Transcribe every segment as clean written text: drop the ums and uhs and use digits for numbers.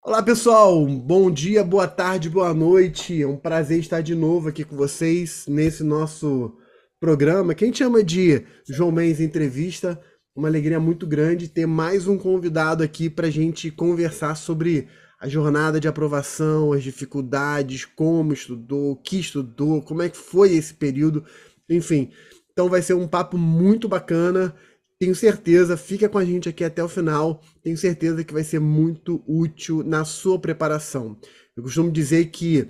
Olá pessoal, bom dia, boa tarde, boa noite. É um prazer estar de novo aqui com vocês nesse nosso programa, que a gente chama de João Mendes Entrevista. Uma alegria muito grande ter mais um convidado aqui para a gente conversar sobre a jornada de aprovação, as dificuldades, como estudou, o que estudou, como é que foi esse período, enfim. Então vai ser um papo muito bacana. Tenho certeza, fica com a gente aqui até o final. Tenho certeza que vai ser muito útil na sua preparação. Eu costumo dizer que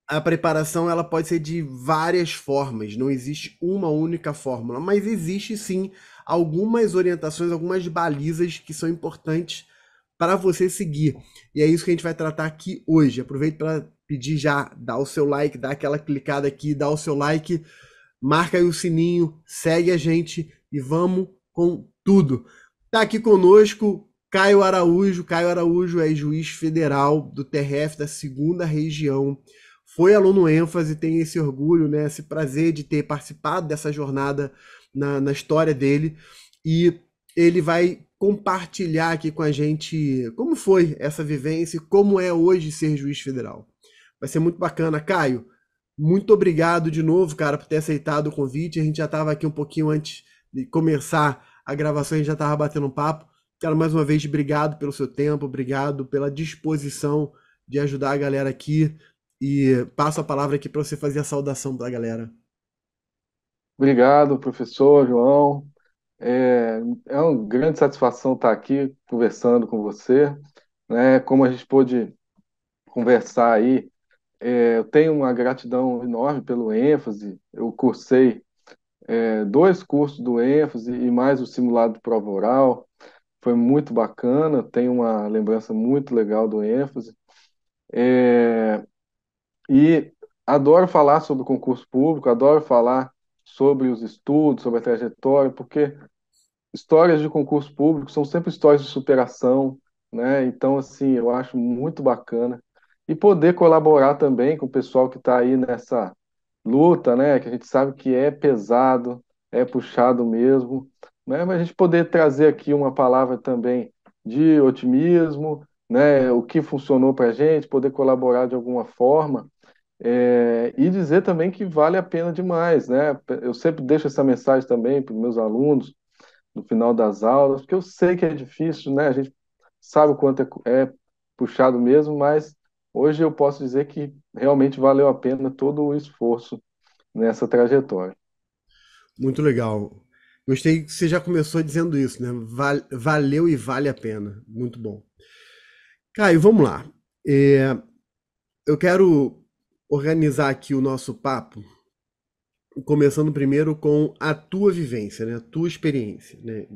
a preparação ela pode ser de várias formas, não existe uma única fórmula, mas existe sim algumas orientações, algumas balizas que são importantes para você seguir. E é isso que a gente vai tratar aqui hoje. Aproveito para pedir já, dá o seu like, dá aquela clicada aqui, dá o seu like, marca aí o sininho, segue a gente e vamos com tudo. Tá aqui conosco Caio Araújo. Caio Araújo é juiz federal do TRF da segunda região. Foi aluno ênfase, tem esse orgulho, né, esse prazer de ter participado dessa jornada na história dele. E ele vai compartilhar aqui com a gente como foi essa vivência e como é hoje ser juiz federal. Vai ser muito bacana. Caio, muito obrigado de novo, cara, por ter aceitado o convite. A gente já estava aqui um pouquinho antes de começar a gravação, a gente já estava batendo um papo. Cara, mais uma vez, obrigado pelo seu tempo, obrigado pela disposição de ajudar a galera aqui. E passo a palavra aqui para você fazer a saudação da galera. Obrigado, professor João. É uma grande satisfação estar aqui conversando com você, né? Como a gente pôde conversar aí, eu tenho uma gratidão enorme pelo ênfase. Eu cursei dois cursos do ênfase e mais o simulado de prova oral. Foi muito bacana, tenho uma lembrança muito legal do ênfase. E adoro falar sobre o concurso público, adoro falar sobre os estudos, sobre a trajetória, porque histórias de concurso público são sempre histórias de superação, né? Então, assim, eu acho muito bacana. E poder colaborar também com o pessoal que está aí nessa luta, né? Que a gente sabe que é pesado, é puxado mesmo, né? Mas a gente poder trazer aqui uma palavra também de otimismo, né? O que funcionou para a gente, poder colaborar de alguma forma. E dizer também que vale a pena demais, né? Eu sempre deixo essa mensagem também para os meus alunos, no final das aulas, porque eu sei que é difícil, né? A gente sabe o quanto é puxado mesmo, mas hoje eu posso dizer que realmente valeu a pena todo o esforço nessa trajetória. Muito legal. Gostei que você já começou dizendo isso, né? Valeu e vale a pena. Muito bom. Caio, vamos lá. É, eu quero organizar aqui o nosso papo começando primeiro com a tua vivência, né? A tua experiência, né?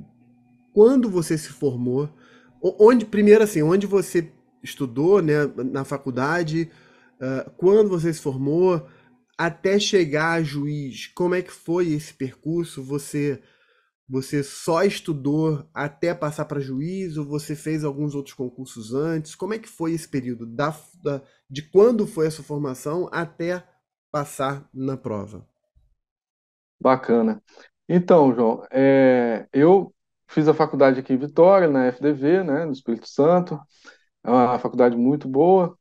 Quando você se formou, onde primeiro assim, onde você estudou, né, na faculdade, quando você se formou, até chegar a juiz, como é que foi esse percurso? Você só estudou até passar para juiz ou você fez alguns outros concursos antes? Como é que foi esse período de quando foi a sua formação até passar na prova? Bacana. Então, João, eu fiz a faculdade aqui em Vitória, na FDV, né, no Espírito Santo. É uma faculdade muito boa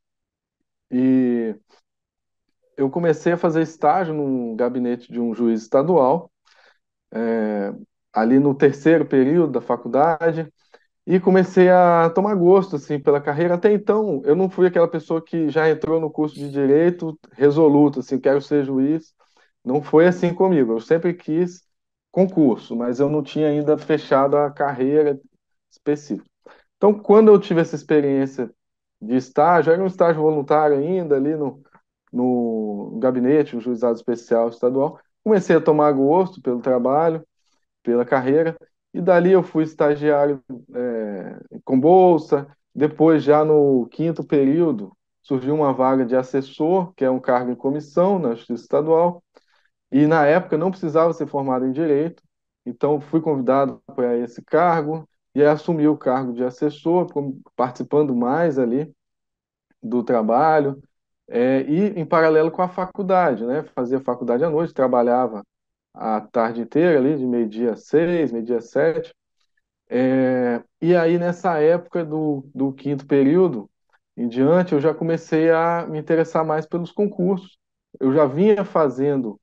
e eu comecei a fazer estágio num gabinete de um juiz estadual, ali no terceiro período da faculdade. E comecei a tomar gosto assim pela carreira. Até então, eu não fui aquela pessoa que já entrou no curso de direito resoluto, assim, quero ser juiz. Não foi assim comigo. Eu sempre quis concurso, mas eu não tinha ainda fechado a carreira específica. Então, quando eu tive essa experiência de estágio, era um estágio voluntário ainda ali no gabinete, no juizado especial estadual, comecei a tomar gosto pelo trabalho, pela carreira, e dali eu fui estagiário com bolsa. Depois, já no quinto período, surgiu uma vaga de assessor, que é um cargo em comissão na Justiça Estadual, e na época não precisava ser formado em direito, então fui convidado para esse cargo e aí assumi o cargo de assessor, participando mais ali do trabalho, e em paralelo com a faculdade, né? Fazia faculdade à noite, trabalhava a tarde inteira ali, de meio-dia às 6, meio-dia às 7. E aí, nessa época do quinto período, em diante, eu já comecei a me interessar mais pelos concursos. Eu já vinha fazendo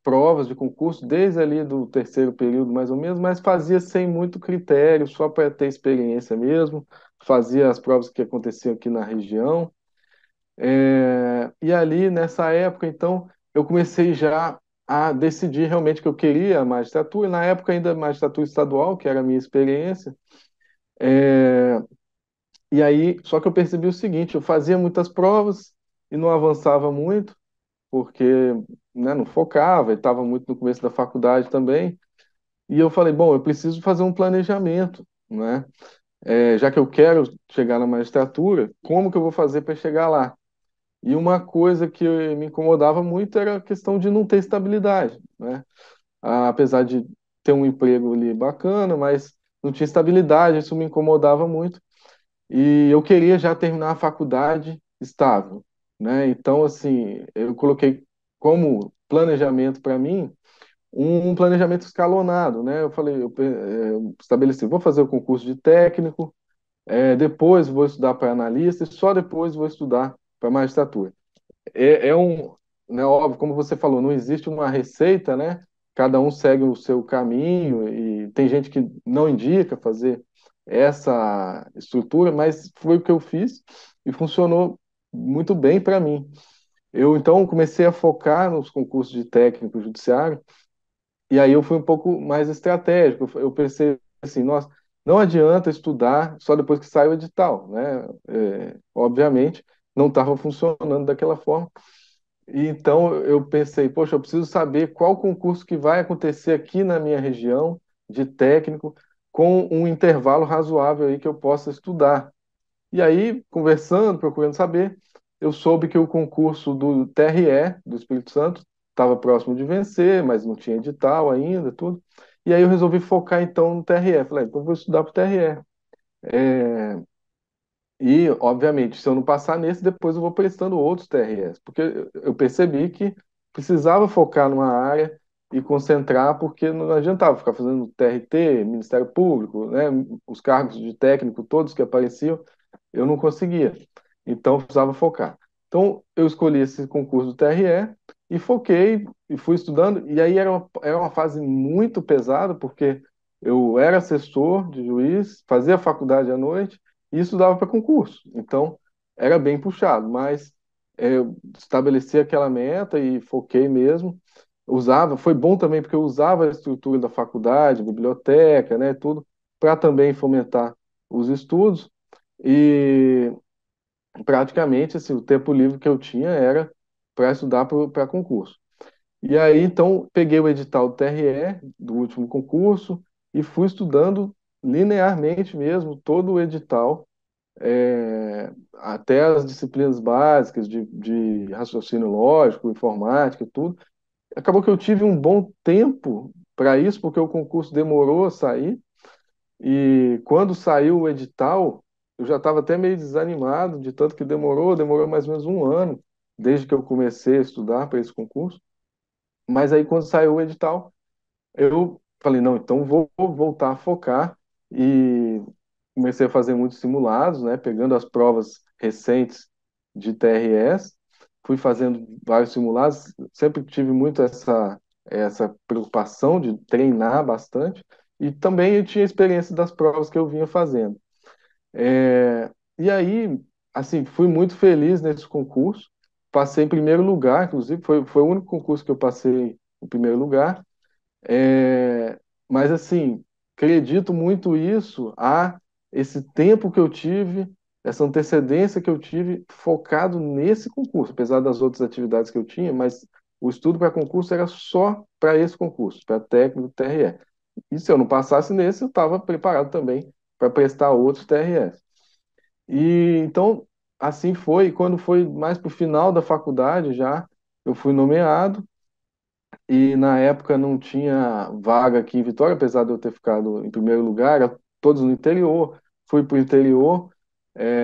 provas de concurso desde ali do terceiro período, mais ou menos, mas fazia sem muito critério, só para ter experiência mesmo. Fazia as provas que aconteciam aqui na região. E ali, nessa época, então, eu comecei já a decidir realmente que eu queria a magistratura. Na época, ainda magistratura estadual, que era a minha experiência. E aí, só que eu percebi o seguinte: eu fazia muitas provas e não avançava muito, porque, né, não focava, e estava muito no começo da faculdade também. E eu falei, bom, eu preciso fazer um planejamento, né? Já que eu quero chegar na magistratura, como que eu vou fazer para chegar lá? E uma coisa que me incomodava muito era a questão de não ter estabilidade, né? Apesar de ter um emprego ali bacana, mas não tinha estabilidade, isso me incomodava muito. E eu queria já terminar a faculdade estável, né? Então, assim, eu coloquei como planejamento para mim um planejamento escalonado, né? Eu falei, eu estabeleci, vou fazer o concurso de técnico, depois vou estudar para analista e só depois vou estudar para magistratura. É um, né, óbvio, como você falou, não existe uma receita, né? Cada um segue o seu caminho e tem gente que não indica fazer essa estrutura, mas foi o que eu fiz e funcionou muito bem para mim. Eu então comecei a focar nos concursos de técnico judiciário e aí eu fui um pouco mais estratégico. Eu pensei assim, nossa, não adianta estudar só depois que sai o edital, né? Obviamente não estava funcionando daquela forma. E então eu pensei, poxa, eu preciso saber qual concurso que vai acontecer aqui na minha região de técnico com um intervalo razoável aí que eu possa estudar. E aí, conversando, procurando saber, eu soube que o concurso do TRE, do Espírito Santo, estava próximo de vencer, mas não tinha edital ainda, tudo. E aí eu resolvi focar então no TRE. Falei, então eu vou estudar para o TRE. E, obviamente, se eu não passar nesse, depois eu vou prestando outros TRS, porque eu percebi que precisava focar numa área e concentrar, porque não adiantava ficar fazendo TRT, Ministério Público, né, os cargos de técnico todos que apareciam, eu não conseguia. Então, eu precisava focar. Então, eu escolhi esse concurso do TRE e foquei e fui estudando. E aí era uma fase muito pesada, porque eu era assessor de juiz, fazia faculdade à noite e estudava para concurso. Então, era bem puxado, mas eu estabeleci aquela meta e foquei mesmo. Usava, foi bom também porque eu usava a estrutura da faculdade, biblioteca, né, tudo, para também fomentar os estudos. E praticamente assim, o tempo livre que eu tinha era para estudar para concurso. E aí, então, peguei o edital do TRE, do último concurso, e fui estudando linearmente mesmo todo o edital, até as disciplinas básicas de raciocínio lógico, informática, tudo. Acabou que eu tive um bom tempo para isso, porque o concurso demorou a sair, e quando saiu o edital, eu já estava até meio desanimado, de tanto que demorou mais ou menos um ano, desde que eu comecei a estudar para esse concurso. Mas aí, quando saiu o edital, eu falei, não, então vou voltar a focar e comecei a fazer muitos simulados, né, pegando as provas recentes de TRS, fui fazendo vários simulados, sempre tive muito essa preocupação de treinar bastante e também eu tinha experiência das provas que eu vinha fazendo. E aí, assim, fui muito feliz nesse concurso, passei em primeiro lugar, inclusive, foi o único concurso que eu passei em primeiro lugar. Mas assim, acredito muito isso a esse tempo que eu tive, essa antecedência que eu tive focado nesse concurso, apesar das outras atividades que eu tinha, mas o estudo para concurso era só para esse concurso, para técnico TRE. E se eu não passasse nesse, eu estava preparado também para prestar outros TREs. E então, assim foi, e quando foi mais para o final da faculdade já, eu fui nomeado, e na época não tinha vaga aqui em Vitória, apesar de eu ter ficado em primeiro lugar, era todos no interior. Fui para o interior,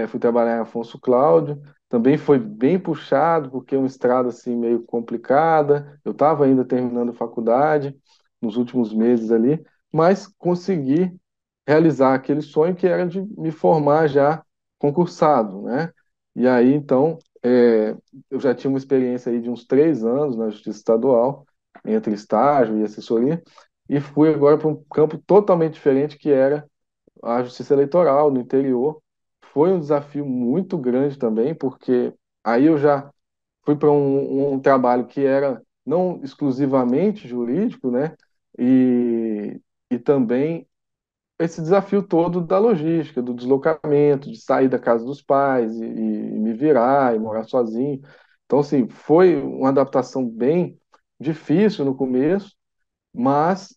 fui trabalhar em Afonso Cláudio. Também foi bem puxado, porque é uma estrada assim meio complicada. Eu estava ainda terminando a faculdade, nos últimos meses ali, mas consegui realizar aquele sonho que era de me formar já concursado, né? E aí, então, eu já tinha uma experiência aí de uns 3 anos na Justiça Estadual, entre estágio e assessoria, e fui agora para um campo totalmente diferente, que era a Justiça Eleitoral no interior. Foi um desafio muito grande também, porque aí eu já fui para um trabalho que era não exclusivamente jurídico, né? E também esse desafio todo da logística, do deslocamento, de sair da casa dos pais e me virar e morar sozinho. Então, assim, foi uma adaptação bem difícil no começo, mas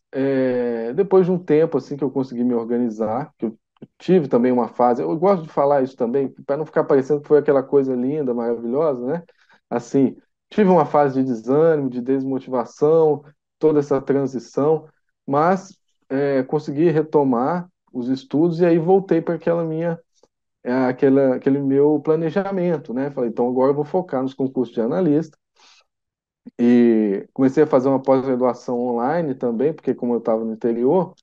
depois de um tempo assim que eu consegui me organizar, que eu tive também uma fase, eu gosto de falar isso também, para não ficar parecendo que foi aquela coisa linda, maravilhosa, né? Assim, tive uma fase de desânimo, de desmotivação, toda essa transição, mas consegui retomar os estudos e aí voltei para aquele meu planejamento, né? Falei, então agora eu vou focar nos concursos de analista e comecei a fazer uma pós-graduação online também, porque como eu estava no interior,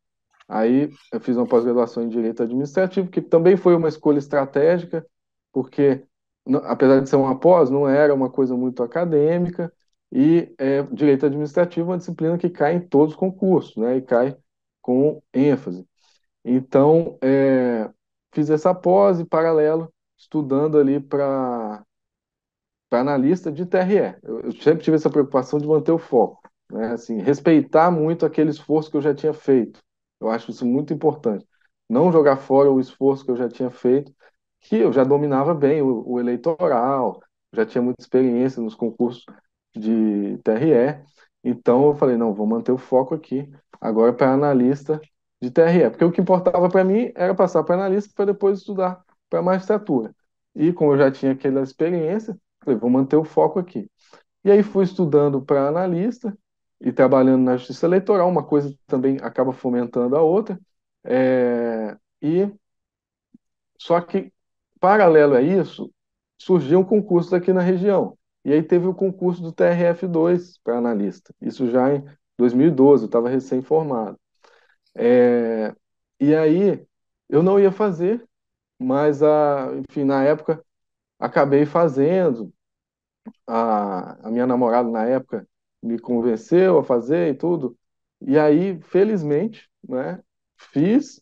aí eu fiz uma pós-graduação em Direito Administrativo, que também foi uma escolha estratégica, porque apesar de ser uma pós, não era uma coisa muito acadêmica, e Direito Administrativo é uma disciplina que cai em todos os concursos, né, e cai com ênfase. Então, fiz essa pós e paralelo, estudando ali para analista de TRE. Eu sempre tive essa preocupação de manter o foco, né? Assim, respeitar muito aquele esforço que eu já tinha feito. Eu acho isso muito importante. Não jogar fora o esforço que eu já tinha feito, que eu já dominava bem o eleitoral, já tinha muita experiência nos concursos de TRE. Então eu falei, não, vou manter o foco aqui agora para analista de TRE, porque o que importava para mim era passar para analista para depois estudar para magistratura. E como eu já tinha aquela experiência, falei, vou manter o foco aqui. E aí fui estudando para analista e trabalhando na justiça eleitoral, uma coisa também acaba fomentando a outra. E só que, paralelo a isso, surgiu um concurso aqui na região. E aí teve o concurso do TRF2 para analista. Isso já em 2012, eu estava recém-formado. É, e aí eu não ia fazer, mas enfim, na época acabei fazendo. A minha namorada na época me convenceu a fazer e tudo. E aí, felizmente, né, fiz,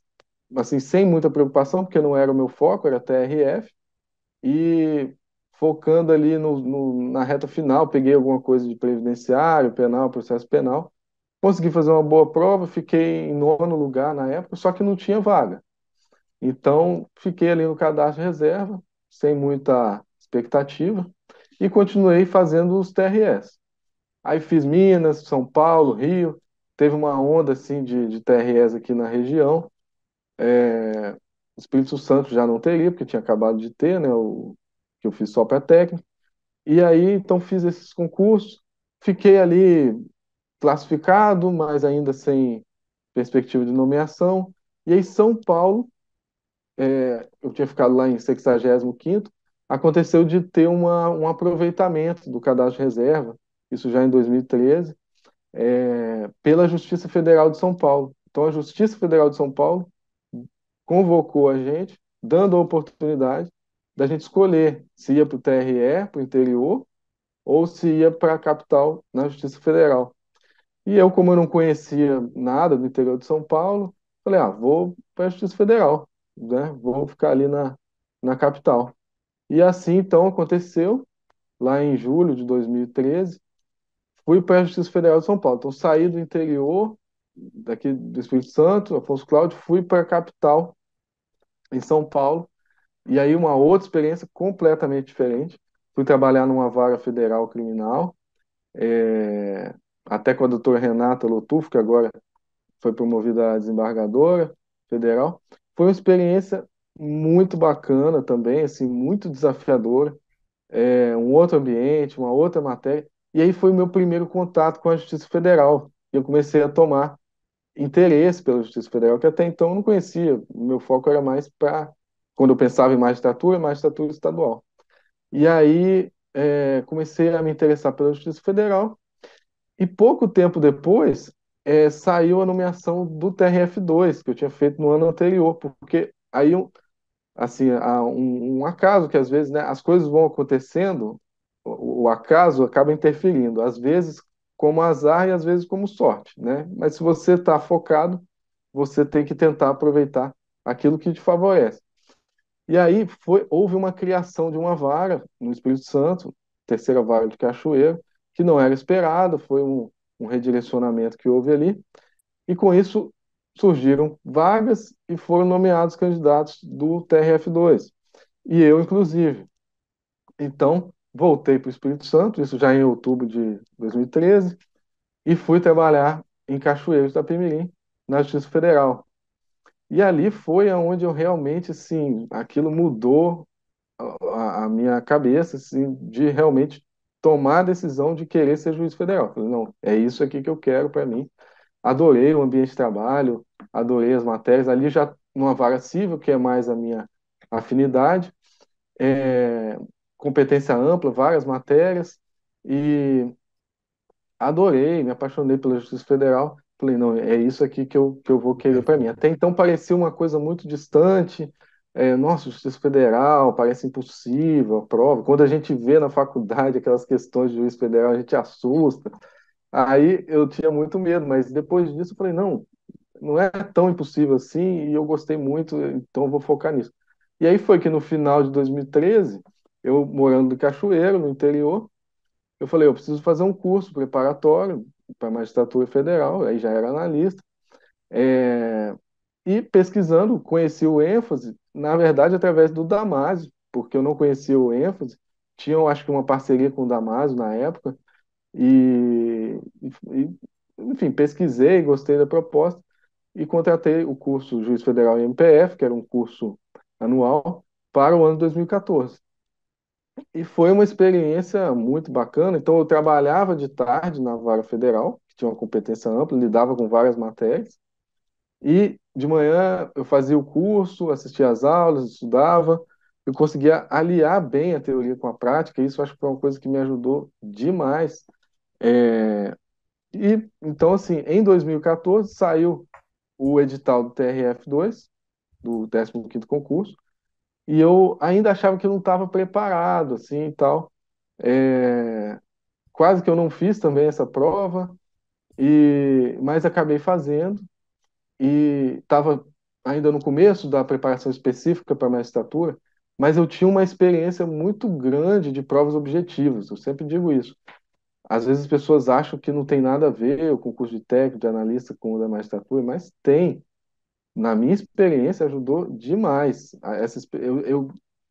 assim, sem muita preocupação, porque não era o meu foco, era TRF, e focando ali na reta final, peguei alguma coisa de previdenciário, penal, processo penal, consegui fazer uma boa prova, fiquei em nono lugar na época, só que não tinha vaga. Então, fiquei ali no cadastro de reserva, sem muita expectativa, e continuei fazendo os TRS. Aí fiz Minas, São Paulo, Rio, teve uma onda assim de TRS aqui na região. Espírito Santo já não teria, porque tinha acabado de ter, né, o que eu fiz só para técnico. E aí, então, fiz esses concursos, fiquei ali classificado, mas ainda sem perspectiva de nomeação. E aí, São Paulo, eu tinha ficado lá em 65º, aconteceu de ter um aproveitamento do cadastro de reserva, isso já em 2013, pela Justiça Federal de São Paulo. Então, a Justiça Federal de São Paulo convocou a gente, dando a oportunidade da gente escolher se ia para o TRE, para o interior, ou se ia para a capital, na Justiça Federal. E eu, como eu não conhecia nada do interior de São Paulo, falei, vou para a Justiça Federal, né? Vou ficar ali na capital. E assim, então, aconteceu, lá em julho de 2013, fui para a Justiça Federal de São Paulo. Então, saí do interior, daqui do Espírito Santo, Afonso Cláudio, fui para a capital, em São Paulo, e aí uma outra experiência completamente diferente. Fui trabalhar numa vara federal criminal, até com a doutora Renata Lotufo, que agora foi promovida a desembargadora federal. Foi uma experiência muito bacana também, assim, muito desafiadora. Um outro ambiente, uma outra matéria. E aí foi o meu primeiro contato com a Justiça Federal. E eu comecei a tomar interesse pela Justiça Federal, que até então eu não conhecia. O meu foco era mais para, quando eu pensava em magistratura estadual. E aí comecei a me interessar pela Justiça Federal. E pouco tempo depois, saiu a nomeação do TRF2, que eu tinha feito no ano anterior, porque aí assim, um acaso que às vezes, né, as coisas vão acontecendo, o acaso acaba interferindo, às vezes como azar e às vezes como sorte, né? Mas se você está focado, você tem que tentar aproveitar aquilo que te favorece. E aí houve uma criação de uma vara no Espírito Santo, terceira vara de Cachoeiro, que não era esperado, foi um redirecionamento que houve ali, e com isso surgiram vagas e foram nomeados candidatos do TRF2, e eu, inclusive. Então, voltei para o Espírito Santo, isso já em outubro de 2013, e fui trabalhar em Cachoeiro de Itapemirim, na Justiça Federal. E ali foi onde eu realmente, assim, aquilo mudou a minha cabeça, assim, de realmente tomar a decisão de querer ser juiz federal. Falei, não, é isso aqui que eu quero para mim. Adorei o ambiente de trabalho, adorei as matérias. Ali já numa vara civil, que é mais a minha afinidade, é, competência ampla, várias matérias, e adorei, me apaixonei pela Justiça Federal. Falei, não, é isso aqui que eu vou querer para mim. Até então parecia uma coisa muito distante. Nossa, Justiça Federal, parece impossível a prova. Quando a gente vê na faculdade aquelas questões de juiz federal, a gente assusta. Aí eu tinha muito medo, mas depois disso eu falei, não, não é tão impossível assim, e eu gostei muito, então eu vou focar nisso. E aí foi que no final de 2013, eu morando em Cachoeiro, no interior, eu falei, eu preciso fazer um curso preparatório para a magistratura federal, aí já era analista, e pesquisando, conheci o ênfase, na verdade, através do Damásio, porque eu não conhecia o ênfase, tinha, eu acho que uma parceria com o Damásio na época, e, enfim, pesquisei, gostei da proposta, e contratei o curso Juiz Federal em MPF, que era um curso anual, para o ano 2014. E foi uma experiência muito bacana. Então, eu trabalhava de tarde na Vara Federal, que tinha uma competência ampla, lidava com várias matérias. E de manhã eu fazia o curso, assistia às aulas, estudava. Eu conseguia aliar bem a teoria com a prática. E isso eu acho que foi uma coisa que me ajudou demais. E então, assim, em 2014 saiu o edital do TRF2, do 15º concurso, e eu ainda achava que eu não estava preparado, assim, e tal. É, quase que eu não fiz também essa prova, mas acabei fazendo e estava ainda no começo da preparação específica para a magistratura, mas eu tinha uma experiência muito grande de provas objetivas, eu sempre digo isso. Às vezes as pessoas acham que não tem nada a ver o concurso de técnico, de analista com o da magistratura, mas tem. Na minha experiência, ajudou demais.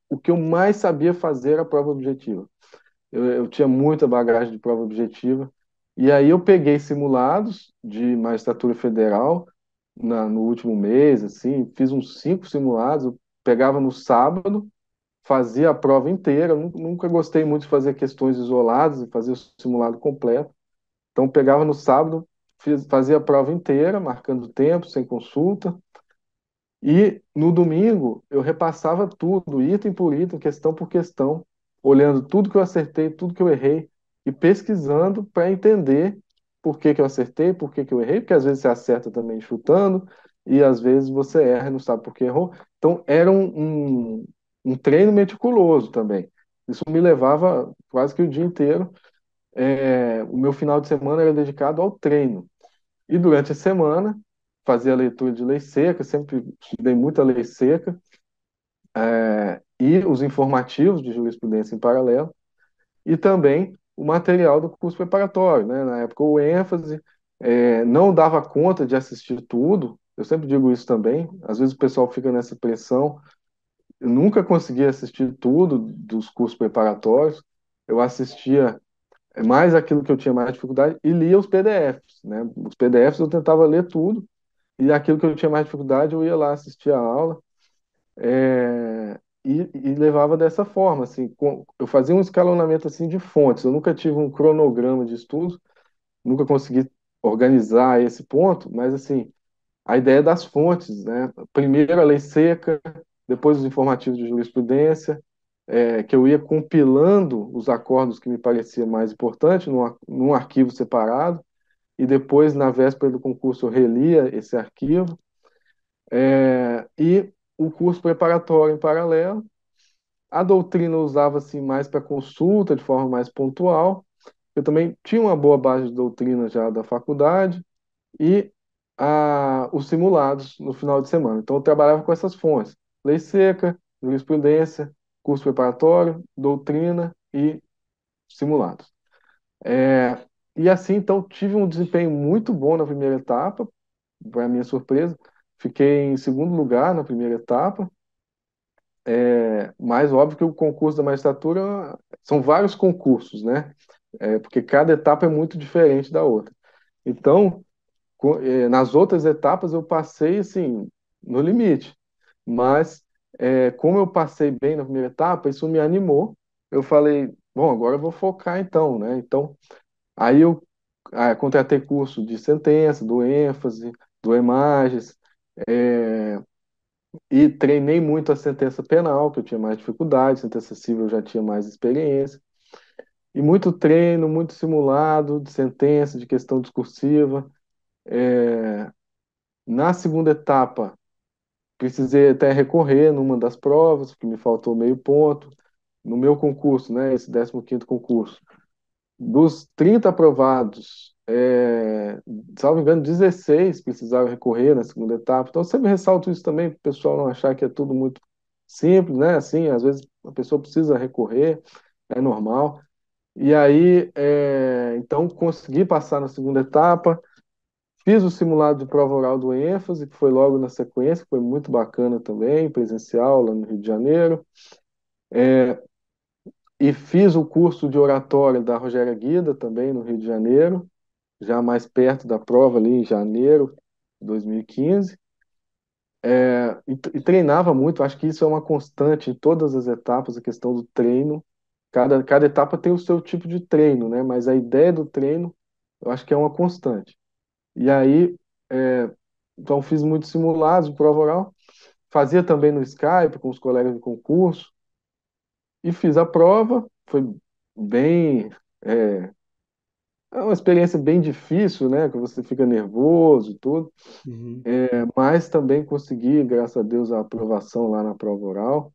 O que eu mais sabia fazer era a prova objetiva. Eu tinha muita bagagem de prova objetiva. E aí eu peguei simulados de magistratura federal no último mês, assim, fiz uns 5 simulados. Eu pegava no sábado, fazia a prova inteira. Nunca gostei muito de fazer questões isoladas e fazer o simulado completo. Então pegava no sábado, fazia a prova inteira, marcando tempo, sem consulta. E no domingo eu repassava tudo, item por item, questão por questão, olhando tudo que eu acertei, tudo que eu errei e pesquisando para entender por que que eu acertei, por que que eu errei, porque às vezes você acerta também chutando e às vezes você erra e não sabe por que errou. Então era um treino meticuloso também. Isso me levava quase que o dia inteiro. O meu final de semana era dedicado ao treino. E durante a semana, fazia leitura de lei seca, sempre estudei muita lei seca, e os informativos de jurisprudência em paralelo, e também o material do curso preparatório, né? Na época, o ênfase, não dava conta de assistir tudo, eu sempre digo isso também, às vezes o pessoal fica nessa pressão, eu nunca consegui assistir tudo dos cursos preparatórios, eu assistia mais aquilo que eu tinha mais dificuldade e lia os PDFs, né? Os PDFs eu tentava ler tudo, e aquilo que eu tinha mais dificuldade, eu ia lá assistir a aula, e levava dessa forma, assim, eu fazia um escalonamento assim de fontes. Eu nunca tive um cronograma de estudos, nunca consegui organizar esse ponto, mas assim, a ideia das fontes, né? Primeiro a lei seca, depois os informativos de jurisprudência, que eu ia compilando os acordos que me parecia mais importante num arquivo separado, e depois, na véspera do concurso, eu relia esse arquivo. E o curso preparatório em paralelo. A doutrina eu usava assim mais para consulta, de forma mais pontual. Eu também tinha uma boa base de doutrina já da faculdade e os simulados no final de semana. Então eu trabalhava com essas fontes: lei seca, jurisprudência, curso preparatório, doutrina e simulados. É, e assim, então, tive um desempenho muito bom na primeira etapa, para minha surpresa. Fiquei em segundo lugar na primeira etapa. Mas óbvio que o concurso da magistratura são vários concursos, né? Porque cada etapa é muito diferente da outra. Então, nas outras etapas eu passei assim no limite, mas como eu passei bem na primeira etapa, isso me animou. Eu falei, bom, agora eu vou focar então, né? Então, aí eu contratei curso de sentença, do ênfase, do EMAGES, e treinei muito a sentença penal, que eu tinha mais dificuldade, sentença civil eu já tinha mais experiência. E muito treino, muito simulado de sentença, de questão discursiva. Na segunda etapa, precisei até recorrer numa das provas, porque me faltou meio ponto. No meu concurso, né, esse 15º concurso, dos 30 aprovados, salvo engano, 16 precisaram recorrer na segunda etapa. Então, eu sempre ressalto isso também, para o pessoal não achar que é tudo muito simples, né? Assim, às vezes a pessoa precisa recorrer, é normal. E aí, então, consegui passar na segunda etapa, fiz o simulado de prova oral do ênfase, que foi logo na sequência, que foi muito bacana também, presencial, lá no Rio de Janeiro. E fiz o curso de oratória da Rogéria Guida, também no Rio de Janeiro, já mais perto da prova, ali em janeiro de 2015. E treinava muito, acho que isso é uma constante em todas as etapas, a questão do treino. Cada etapa tem o seu tipo de treino, né? Mas a ideia do treino, eu acho que é uma constante. E aí, é, então fiz muitos simulados de prova oral, fazia também no Skype com os colegas de concurso, e fiz a prova, foi bem, é, uma experiência bem difícil, né? Que você fica nervoso e tudo, Uhum. mas também consegui, graças a Deus, a aprovação lá na prova oral.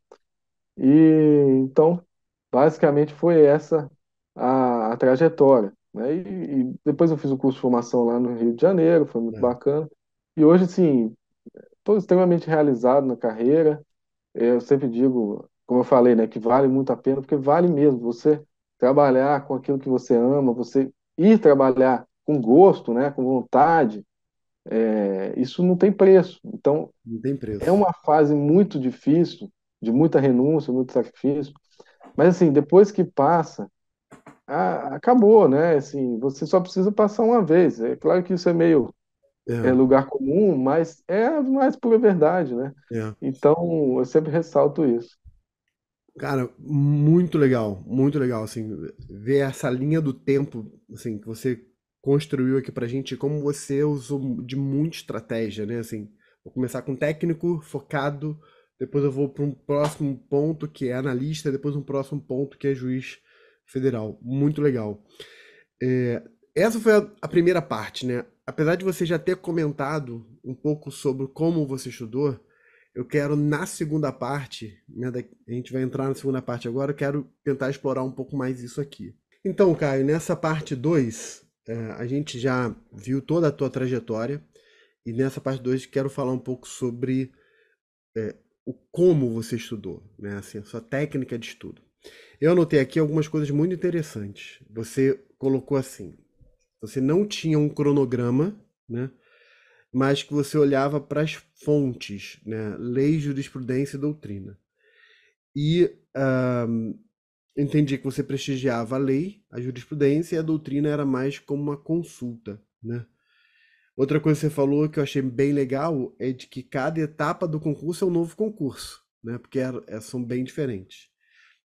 E então, basicamente foi essa a trajetória, né? E depois eu fiz o curso de formação lá no Rio de Janeiro, foi muito É, bacana. E hoje, assim, estou extremamente realizado na carreira. Eu sempre digo, como eu falei, né, que vale muito a pena, porque vale mesmo você trabalhar com aquilo que você ama, você ir trabalhar com gosto, né, com vontade, isso não tem preço. Então, não tem é preço. uma fase muito difícil, de muita renúncia, muito sacrifício, mas assim, depois que passa, acabou, né? Assim, você só precisa passar uma vez. É claro que isso é meio É, lugar comum, mas é a mais pura verdade, né? é. Então, eu sempre ressalto isso. Cara, muito legal, assim, ver essa linha do tempo, assim, que você construiu aqui pra gente, e como você usou de muita estratégia, né, assim, vou começar com técnico, focado, depois eu vou para um próximo ponto que é analista, depois um próximo ponto que é juiz federal, muito legal. É, essa foi a primeira parte, né, apesar de você já ter comentado um pouco sobre como você estudou, eu quero, na segunda parte, né, a gente vai entrar na segunda parte agora, eu quero tentar explorar um pouco mais isso aqui. Então, Caio, nessa parte 2, a gente já viu toda a tua trajetória, e nessa parte 2 quero falar um pouco sobre o como você estudou, né, assim, a sua técnica de estudo. Eu anotei aqui algumas coisas muito interessantes. Você colocou assim, você não tinha um cronograma, né, mas que você olhava para as fontes, né, lei, jurisprudência e doutrina. E entendi que você prestigiava a lei, a jurisprudência e a doutrina era mais como uma consulta, né? Outra coisa que você falou que eu achei bem legal é de que cada etapa do concurso é um novo concurso, né? Porque são bem diferentes.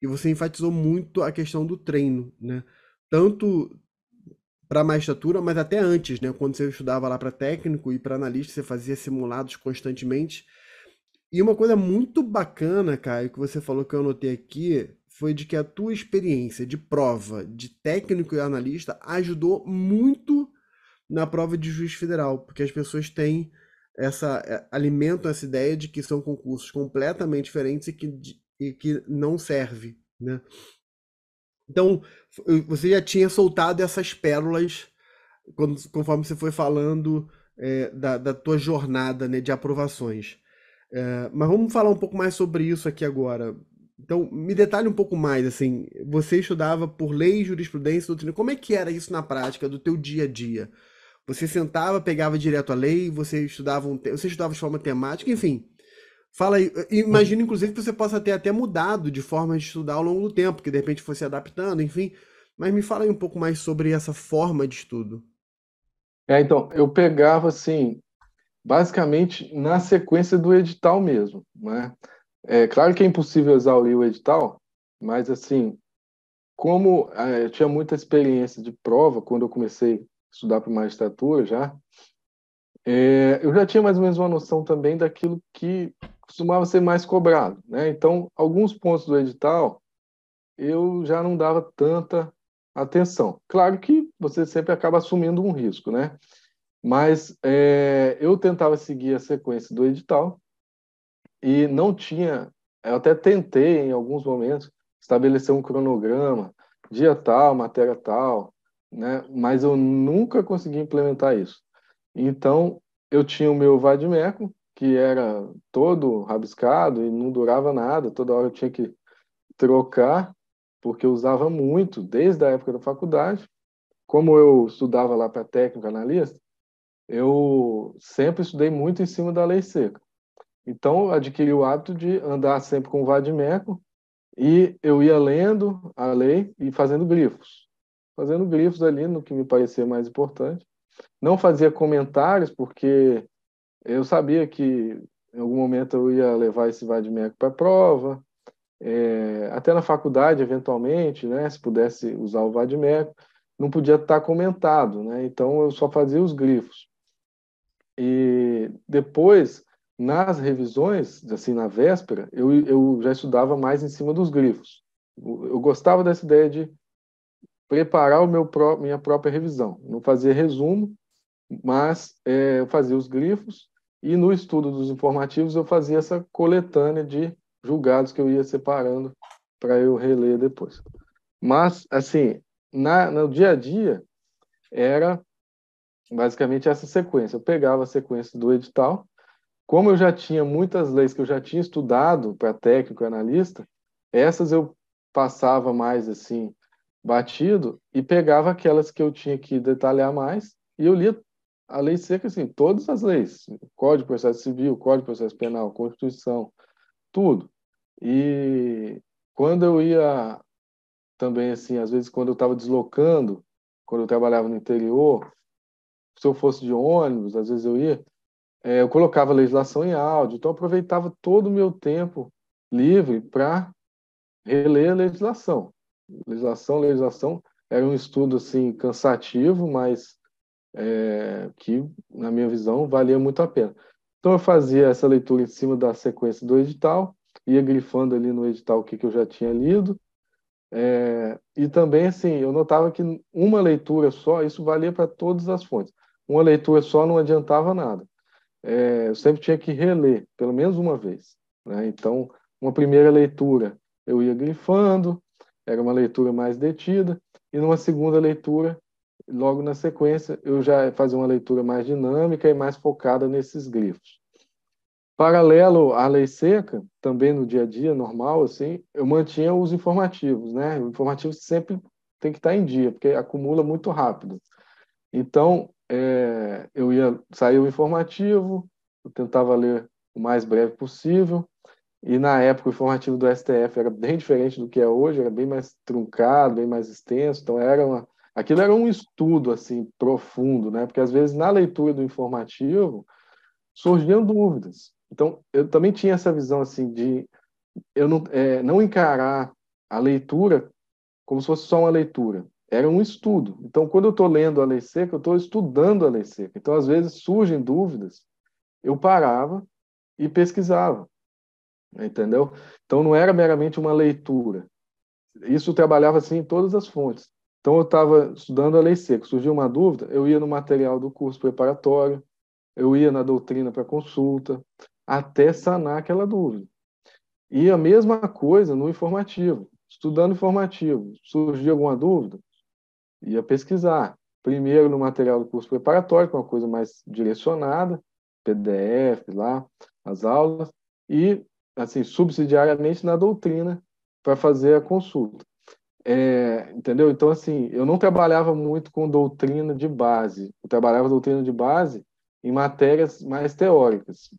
E você enfatizou muito a questão do treino, né? Tanto para magistratura, mas até antes, né? Quando você estudava lá para técnico e para analista, você fazia simulados constantemente. E uma coisa muito bacana, Caio, que você falou que eu anotei aqui, foi de que a tua experiência de prova de técnico e analista ajudou muito na prova de juiz federal, porque as pessoas têm alimentam essa ideia de que são concursos completamente diferentes e que não serve, né? Então, você já tinha soltado essas pérolas conforme você foi falando da tua jornada, né, de aprovações. Mas vamos falar um pouco mais sobre isso aqui agora. Então, me detalhe um pouco mais, assim, você estudava por lei, jurisprudência, doutrina. Como é que era isso na prática, do teu dia a dia? Você sentava, pegava direto a lei, você estudava de forma temática, enfim. Fala aí. Imagino, inclusive, que você possa ter até mudado de forma de estudar ao longo do tempo, que de repente fosse adaptando, enfim. Mas me fala aí um pouco mais sobre essa forma de estudo. Então, eu pegava assim, basicamente na sequência do edital mesmo, né? É claro que é impossível exaurir o edital, mas assim, como eu tinha muita experiência de prova quando eu comecei a estudar para magistratura já, eu já tinha mais ou menos uma noção também daquilo que costumava ser mais cobrado, né? Então, alguns pontos do edital eu já não dava tanta atenção. Claro que você sempre acaba assumindo um risco, né? Mas eu tentava seguir a sequência do edital e não tinha. Eu até tentei, em alguns momentos, estabelecer um cronograma, dia tal, matéria tal, né? Mas eu nunca consegui implementar isso. Então, eu tinha o meu vade-mecum, que era todo rabiscado e não durava nada, toda hora eu tinha que trocar, porque eu usava muito, desde a época da faculdade. Como eu estudava lá para técnico analista, eu sempre estudei muito em cima da lei seca. Então, eu adquiri o hábito de andar sempre com o vade-mecum e eu ia lendo a lei e fazendo grifos. Fazendo grifos ali no que me parecia mais importante. Não fazia comentários, porque eu sabia que em algum momento eu ia levar esse vade-mecum para a prova, até na faculdade, eventualmente, né, se pudesse usar o vade-mecum, não podia estar comentado, né? Então eu só fazia os grifos. E depois, nas revisões, assim, na véspera, eu já estudava mais em cima dos grifos. Eu gostava dessa ideia de preparar minha própria revisão. Não fazia resumo, mas eu fazia os grifos e no estudo dos informativos eu fazia essa coletânea de julgados que eu ia separando para eu reler depois. Mas, assim, no dia a dia, era basicamente essa sequência. Eu pegava a sequência do edital. Como eu já tinha muitas leis que eu já tinha estudado para técnico e analista, essas eu passava mais assim, batido, e pegava aquelas que eu tinha que detalhar mais, e eu lia a lei seca, assim, todas as leis, Código de Processo Civil, Código de Processo Penal, Constituição, tudo. E quando eu ia também, assim, às vezes quando eu estava deslocando, quando eu trabalhava no interior, se eu fosse de ônibus, às vezes eu ia, eu colocava a legislação em áudio, então eu aproveitava todo o meu tempo livre para reler a legislação. Legislação, era um estudo assim cansativo, mas que, na minha visão, valia muito a pena. Então eu fazia essa leitura em cima da sequência do edital, ia grifando ali no edital o que eu já tinha lido, e também, assim, eu notava que uma leitura só, isso valia para todas as fontes. Uma leitura só não adiantava nada. Eu sempre tinha que reler, pelo menos uma vez, né? Então, uma primeira leitura eu ia grifando, era uma leitura mais detida, e numa segunda leitura, logo na sequência, eu já fazia uma leitura mais dinâmica e mais focada nesses grifos. Paralelo à lei seca, também no dia a dia normal, assim, eu mantinha os informativos, né? O informativo sempre tem que estar em dia, porque acumula muito rápido. Então, eu ia sair o informativo, eu tentava ler o mais breve possível, e na época o informativo do STF era bem diferente do que é hoje, era bem mais truncado, bem mais extenso, então aquilo era um estudo assim profundo, né? Porque às vezes na leitura do informativo surgiam dúvidas. Então, eu também tinha essa visão assim de eu não encarar a leitura como se fosse só uma leitura. Era um estudo. Então, quando eu estou lendo a lei seca, eu estou estudando a lei seca. Então, às vezes surgem dúvidas, eu parava e pesquisava, entendeu? Então, não era meramente uma leitura. Isso eu trabalhava assim em todas as fontes. Então, eu estava estudando a lei seca, surgiu uma dúvida, eu ia no material do curso preparatório, eu ia na doutrina para consulta, até sanar aquela dúvida. E a mesma coisa no informativo. Estudando informativo, surgiu alguma dúvida, ia pesquisar. Primeiro no material do curso preparatório, que é uma coisa mais direcionada, PDF lá, as aulas, e, assim, subsidiariamente na doutrina para fazer a consulta. Entendeu? Então, assim, eu não trabalhava muito com doutrina de base. Eu trabalhava doutrina de base em matérias mais teóricas.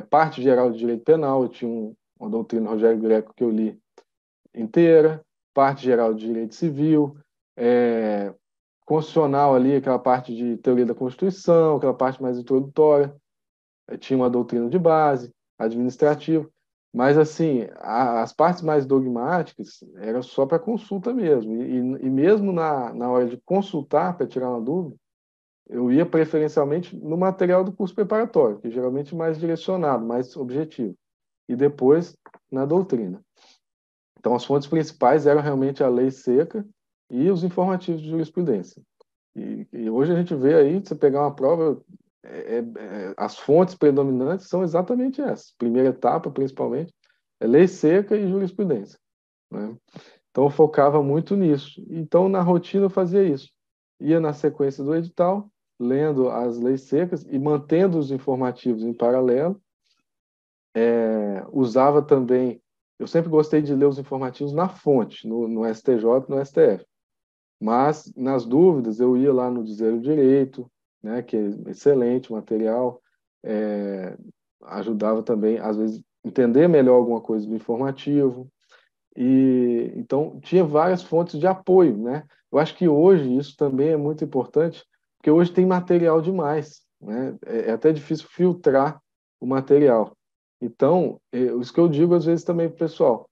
Parte geral de direito penal, eu tinha uma doutrina Rogério Greco que eu li inteira, parte geral de direito civil, é, constitucional ali, aquela parte de teoria da Constituição, aquela parte mais introdutória, tinha uma doutrina de base, administrativa, mas assim, as partes mais dogmáticas era só para consulta mesmo, e mesmo na hora de consultar para tirar uma dúvida, eu ia preferencialmente no material do curso preparatório, que geralmente é mais direcionado, mais objetivo, e depois na doutrina. Então, as fontes principais eram realmente a lei seca e os informativos de jurisprudência. E hoje a gente vê aí, você pegar uma prova, as fontes predominantes são exatamente essas. Primeira etapa, principalmente, é lei seca e jurisprudência, né? Então, eu focava muito nisso. Então, na rotina, eu fazia isso. Ia na sequência do edital, lendo as leis secas e mantendo os informativos em paralelo. Usava também, eu sempre gostei de ler os informativos na fonte, no STJ, no STF. Mas, nas dúvidas, eu ia lá no Dizer o Direito, né, que é excelente material, ajudava também, às vezes, entender melhor alguma coisa do informativo. E então tinha várias fontes de apoio, né? Eu acho que hoje isso também é muito importante, porque hoje tem material demais, né? É até difícil filtrar o material. Então, isso que eu digo às vezes também pro pessoal,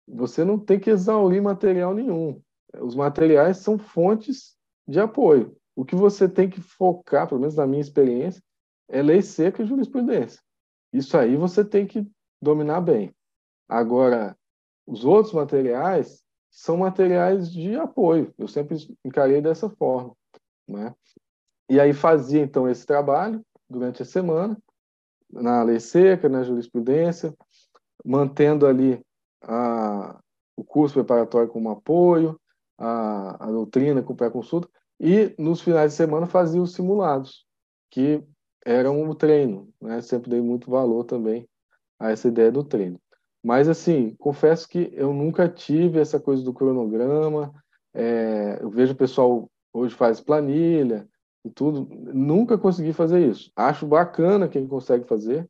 você não tem que exaurir material nenhum. Os materiais são fontes de apoio. O que você tem que focar, pelo menos na minha experiência, é lei seca e jurisprudência. Isso aí você tem que dominar bem. Agora, os outros materiais são materiais de apoio. Eu sempre encarei dessa forma, né? E aí fazia, então, esse trabalho durante a semana, na lei seca, na jurisprudência, mantendo ali o curso preparatório como apoio, a doutrina com pré-consulta, e nos finais de semana fazia os simulados, que eram o treino, né? Sempre dei muito valor também a essa ideia do treino. Mas, assim, confesso que eu nunca tive essa coisa do cronograma. Eu vejo o pessoal hoje faz planilha e tudo. Nunca consegui fazer isso. Acho bacana quem consegue fazer,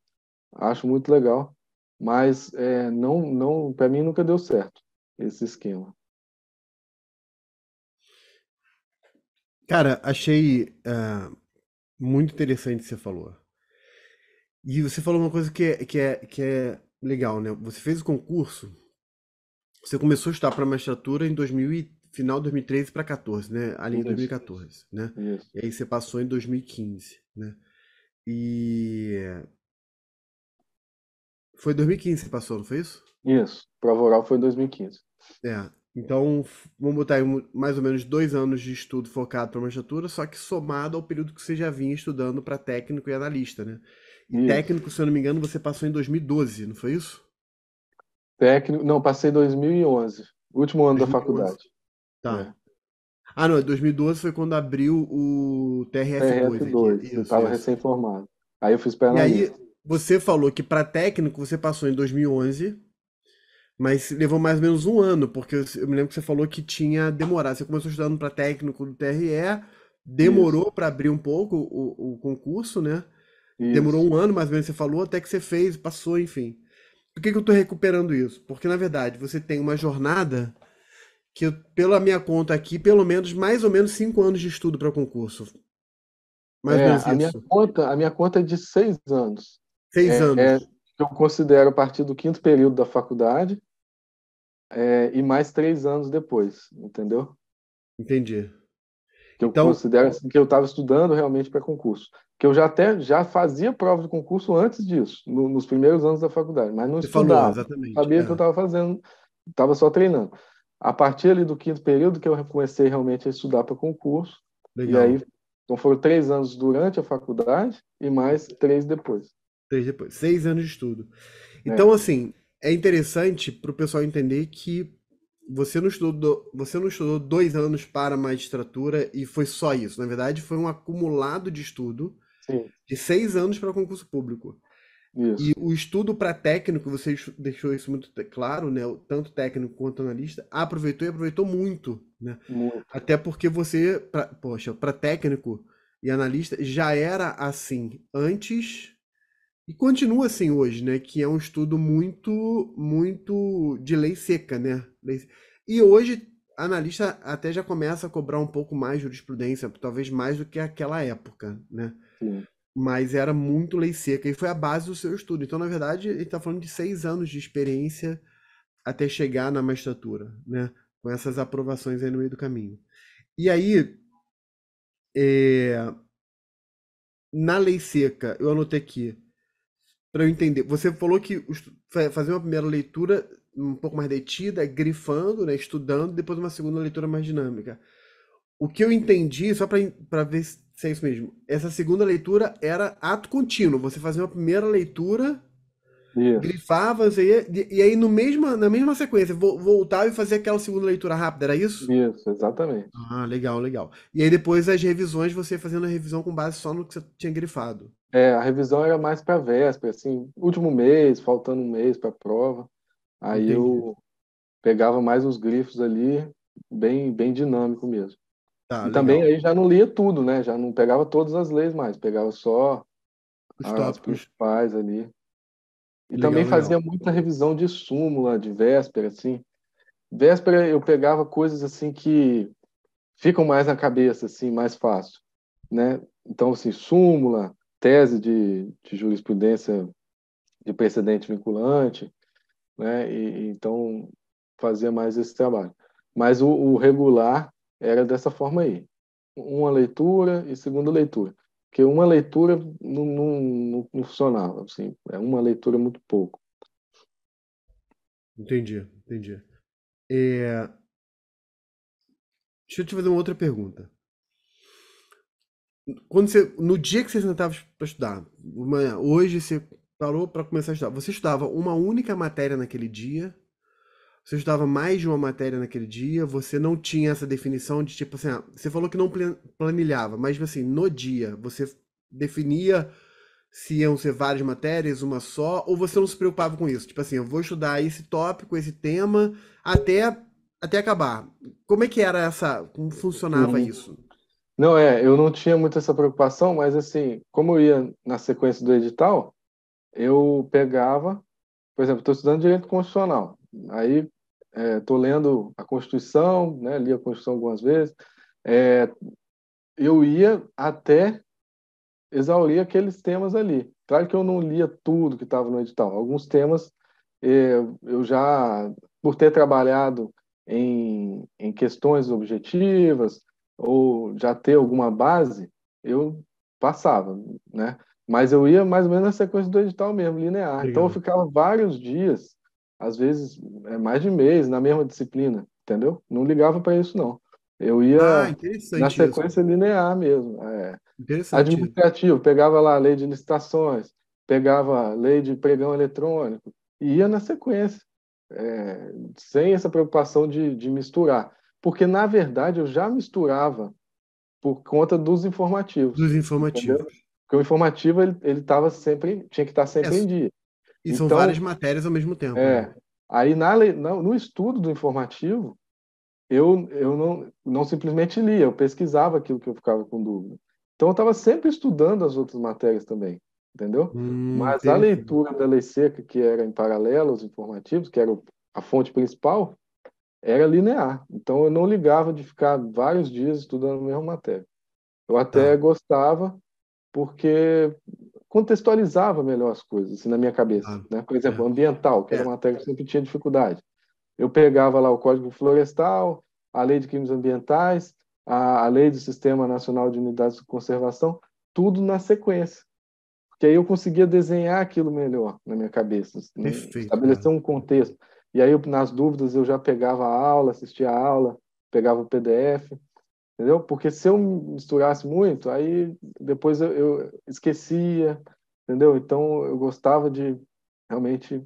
acho muito legal, mas não, para mim nunca deu certo esse esquema. Cara, achei muito interessante o que você falou. E você falou uma coisa que é legal, né? Você fez o concurso, você começou a estudar para magistratura em 2000 final de 2013 para 14, né? Ali em Isso, 2014, né? isso, E aí você passou em 2015, né? E foi 2015 que você passou, não foi isso? isso. Prova oral foi em 2015. É. Então, vamos botar aí mais ou menos 2 anos de estudo focado para magistratura, só que somado ao período que você já vinha estudando para técnico e analista, né? E Isso. técnico, se eu não me engano, você passou em 2012, não foi isso? Técnico, não, passei em 2011, último ano da 2011. faculdade. Tá. É. Ah, não, 2012 foi quando abriu o TRF2 aqui. TRF2, eu Isso, estava isso. recém-formado. Aí eu fiz para E aí, analista. você falou que para técnico você passou em 2011, mas levou mais ou menos um ano, porque eu me lembro que você falou que tinha demorado. Você começou estudando para técnico do TRE, Isso, demorou para abrir um pouco o concurso, né? Demorou isso. um ano, mais ou menos, você falou, até que você fez, passou, enfim. Por que que eu tô recuperando isso? Porque, na verdade, você tem uma jornada que, pela minha conta aqui, pelo menos, mais ou menos 5 anos de estudo para concurso. Mais ou menos A minha isso. conta é de 6 anos. 6 anos. Que eu considero a partir do quinto período da faculdade, e mais 3 anos depois, entendeu? Entendi. Que eu Então, considero assim, que eu estava estudando realmente para concurso. Que eu já fazia prova de concurso antes disso, nos primeiros anos da faculdade, mas não você falou, estudava. exatamente. Sabia que eu É, estava fazendo, estava só treinando. A partir ali do quinto período que eu comecei realmente a estudar para concurso, e aí legal. Então foram 3 anos durante a faculdade e mais 3 depois. 3 depois. 6 anos de estudo. É, Então, assim, é interessante para o pessoal entender que você não estudou 2 anos para a magistratura e foi só isso. Na verdade, foi um acumulado de estudo sim, de 6 anos para concurso público. E isso. o estudo para técnico, você deixou isso muito claro, né? Tanto técnico quanto analista, aproveitou e aproveitou muito, né? Muito. Até porque você, poxa, para técnico e analista já era assim antes e continua assim hoje, né? Que é um estudo muito, muito de lei seca, né? E hoje analista até já começa a cobrar um pouco mais jurisprudência, talvez mais do que aquela época, né? Sim. Mas era muito lei seca e foi a base do seu estudo. Então, na verdade, ele está falando de 6 anos de experiência até chegar na magistratura, né? Com essas aprovações aí no meio do caminho. E aí, é, na lei seca, eu anotei aqui, para eu entender. Você falou que fazer uma primeira leitura um pouco mais detida, grifando, né? Estudando, depois uma segunda leitura mais dinâmica. O que eu entendi, só para ver se é isso mesmo, essa segunda leitura era ato contínuo. Você fazia uma primeira leitura, Isso. grifava, você ia, e aí no na mesma sequência, voltava e fazia aquela segunda leitura rápida, era isso? Isso, exatamente. Ah, legal, legal. E aí depois as revisões, você ia fazendo a revisão com base só no que você tinha grifado. É, a revisão era mais para véspera, assim, último mês, faltando um mês para a prova. Aí Entendi. eu pegava mais os grifos ali, bem, bem dinâmico mesmo. Tá, E também legal. aí já não lia tudo, né? Já não pegava todas as leis mais, pegava só Os as tópicos. principais ali. E também Legal, fazia legal. muita revisão de súmula, de véspera, assim. Véspera eu pegava coisas assim que ficam mais na cabeça, assim, mais fácil, né? Então, assim, súmula, tese de jurisprudência de precedente vinculante, né? Então fazia mais esse trabalho. Mas o regular era dessa forma aí. Uma leitura e segunda leitura. Porque uma leitura não funcionava, assim, é uma leitura muito pouco. Entendi, entendi. É, deixa eu te fazer uma outra pergunta. No dia que você sentava para estudar, hoje você parou para começar a estudar, você estudava uma única matéria naquele dia? Você estudava mais de uma matéria naquele dia? Você não tinha essa definição de tipo assim, você falou que não planilhava, mas assim, no dia, você definia se iam ser várias matérias, uma só, ou você não se preocupava com isso? Tipo assim, eu vou estudar esse tópico, esse tema, até, até acabar. Como é que era como funcionava Uhum. isso? Não, eu não tinha muito essa preocupação, mas assim, como eu ia na sequência do edital, eu pegava, por exemplo, estou estudando direito constitucional, aí estou lendo a Constituição, né, li a Constituição algumas vezes, é, eu ia até exaurir aqueles temas ali. Claro que eu não lia tudo que estava no edital. Alguns temas eu já, por ter trabalhado em questões objetivas ou já ter alguma base, eu passava, né? Mas eu ia mais ou menos na sequência do edital mesmo, linear. Então eu Legal. ficava vários dias, às vezes mais de mês, na mesma disciplina, entendeu? Não ligava para isso, não. Eu Ah, ia na interessante isso. sequência linear mesmo. Interessante isso. Administrativo, pegava lá a lei de licitações, pegava a lei de pregão eletrônico, e ia na sequência, sem essa preocupação de misturar. Porque, na verdade, eu já misturava por conta dos Dos informativos, entendeu? informativos. Porque o informativo, ele tava sempre, tinha que estar É, sempre em dia. e são várias Então, matérias ao mesmo tempo, né? é, aí no estudo do informativo, eu não simplesmente lia, eu pesquisava aquilo que eu ficava com dúvida. Então, eu estava sempre estudando as outras matérias também, entendeu? Mas a Interessante. leitura da lei seca, que era em paralelo aos informativos, que era a fonte principal, era linear. Então, eu não ligava de ficar vários dias estudando a mesma matéria. Eu até Tá, gostava, porque contextualizava melhor as coisas, assim, na minha cabeça, tá. né? Por exemplo, ambiental, que era É, uma matéria que eu sempre tinha dificuldade. Eu pegava lá o Código Florestal, a Lei de Crimes Ambientais, a Lei do Sistema Nacional de Unidades de Conservação, tudo na sequência. Porque aí eu conseguia desenhar aquilo melhor na minha cabeça, né? perfeito, Estabelecer cara. um contexto. E aí, nas dúvidas, eu já pegava a aula, assistia a aula, pegava o PDF. entendeu? Porque se eu misturasse muito, aí depois eu esquecia, entendeu? Então eu gostava de realmente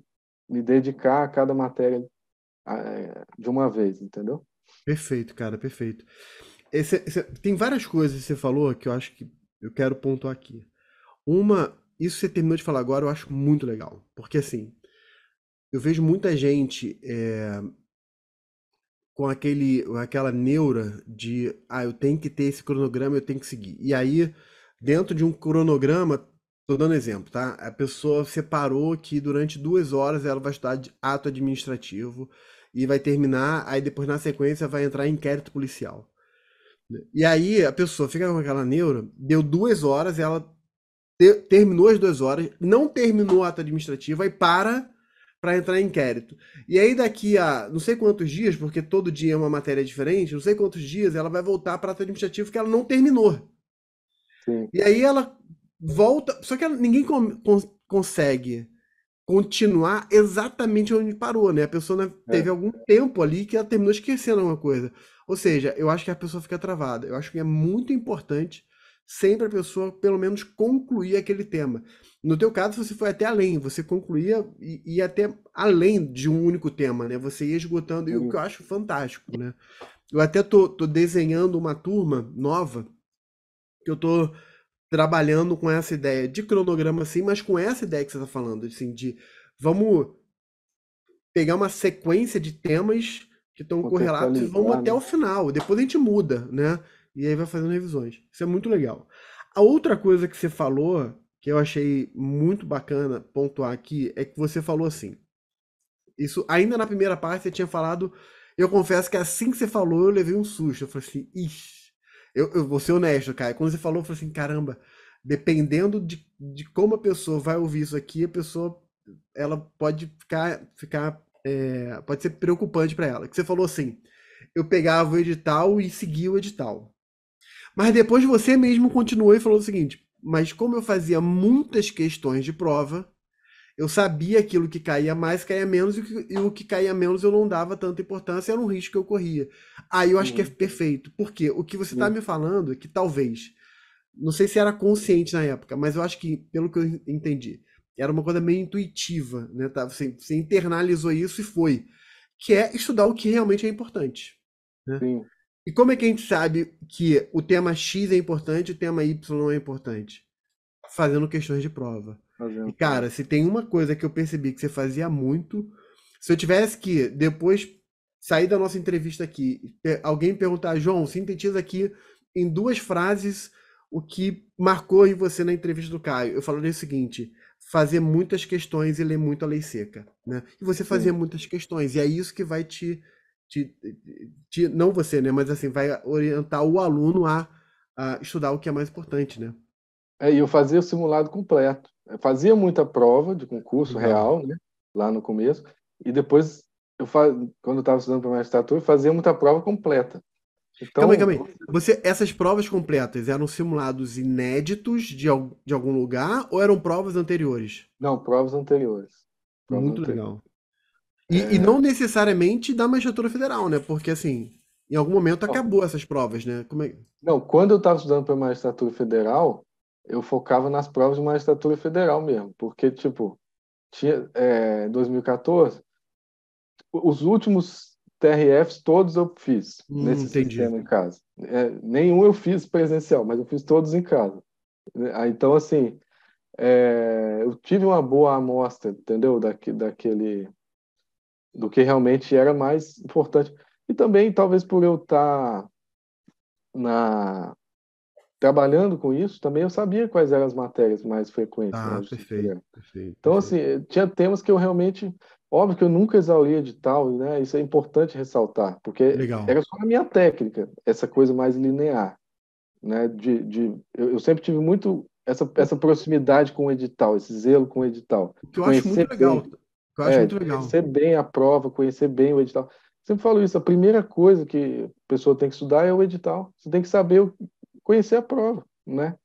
me dedicar a cada matéria de uma vez, entendeu? Perfeito, cara, perfeito. Tem várias coisas que você falou que eu acho que eu quero pontuar aqui. Uma, isso que você terminou de falar agora, eu acho muito legal. Porque assim, eu vejo muita gente com aquela neura de, eu tenho que ter esse cronograma, eu tenho que seguir. E aí, dentro de um cronograma, tô dando exemplo, tá? A pessoa separou que durante 2 horas ela vai estudar de ato administrativo e vai terminar, aí depois na sequência vai entrar em inquérito policial. E aí a pessoa fica com aquela neura, deu 2 horas, ela terminou as 2 horas, não terminou o ato administrativo, aí para entrar em inquérito. E aí daqui a não sei quantos dias, porque todo dia é uma matéria diferente, não sei quantos dias ela vai voltar para ato administrativo que ela não terminou. Sim, E aí ela volta, só que ninguém consegue continuar exatamente onde parou, né? A pessoa teve é, algum tempo ali que ela terminou esquecendo alguma coisa. Ou seja, eu acho que a pessoa fica travada. Eu acho que é muito importante sempre a pessoa, pelo menos, concluir aquele tema. No teu caso, você foi até além, você concluía e ia até além de um único tema, né? Você ia esgotando, e o que eu sim, acho fantástico, né? Eu até tô desenhando uma turma nova, que eu tô trabalhando com essa ideia de cronograma, assim, mas com essa ideia que você está falando, assim, de vamos pegar uma sequência de temas que estão correlatos e vamos contextualizar, até né? o final. Depois a gente muda, né? E aí vai fazendo revisões. Isso é muito legal. A outra coisa que você falou, que eu achei muito bacana pontuar aqui, é que você falou assim. Isso ainda na primeira parte você tinha falado. Eu confesso que assim que você falou, eu levei um susto. Eu falei assim, ixi. Eu vou ser honesto, cara. Quando você falou, eu falei assim, caramba, dependendo de como a pessoa vai ouvir isso aqui, a pessoa ela pode pode ser preocupante para ela. Que você falou assim, eu pegava o edital e seguia o edital. Mas depois você mesmo continuou e falou o seguinte, mas como eu fazia muitas questões de prova, eu sabia aquilo que caía mais, caía menos, e o que caía menos eu não dava tanta importância, era um risco que eu corria. Aí eu acho que é Uhum, perfeito. Porque o que você está sim, me falando é que talvez, não sei se era consciente na época, mas eu acho que, pelo que eu entendi, era uma coisa meio intuitiva, né? Tá? Você internalizou isso e foi. Que é estudar o que realmente é importante. Né? sim, E como é que a gente sabe que o tema X é importante e o tema Y não é importante? Fazendo questões de prova. E, fazendo cara, prova. se tem uma coisa que eu percebi que você fazia muito, se eu tivesse que, depois, sair da nossa entrevista aqui, alguém perguntar, João, sintetiza aqui em 2 frases o que marcou em você na entrevista do Caio. Eu falaria o seguinte, fazer muitas questões e ler muito a lei seca, né? E você fazia Sim. muitas questões, e é isso que vai te, não você, né? Mas assim, vai orientar o aluno a estudar o que é mais importante, né? E eu fazia o simulado completo. Eu fazia muita prova de concurso Legal. real, né? Lá no começo. E depois, quando eu estava estudando para magistratura, eu fazia muita prova completa. Calma aí, Então, calma aí. Essas provas completas eram simulados inéditos de algum lugar ou eram provas anteriores? não, provas anteriores. Provas Muito anteriores. legal. E não necessariamente da magistratura federal, né? Porque assim, em algum momento Não, acabou essas provas, né? Como é... não, quando eu estava estudando para magistratura federal, eu focava nas provas de magistratura federal mesmo. Porque, tipo, tinha, 2014, os últimos TRFs todos eu fiz nesse Entendi. sistema em casa. Nenhum eu fiz presencial, mas eu fiz todos em casa. Então, assim, eu tive uma boa amostra, entendeu? Do que realmente era mais importante. E também, talvez por eu estar na, trabalhando com isso, também eu sabia quais eram as matérias mais frequentes na Ah, Justiça perfeito, Federal. perfeito, Então, assim, perfeito. tinha temas que eu realmente. Óbvio que eu nunca exauri edital, né? Isso é importante ressaltar, porque Legal. era só a minha técnica, essa coisa mais linear, né? Eu sempre tive muito essa proximidade com o edital, esse zelo com o edital, O que de eu acho muito conhecer legal. bem, O que eu acho de muito legal. conhecer bem a prova, conhecer bem o edital. Sempre falo isso, a primeira coisa que a pessoa tem que estudar é o edital. Você tem que saber, conhecer a prova, né?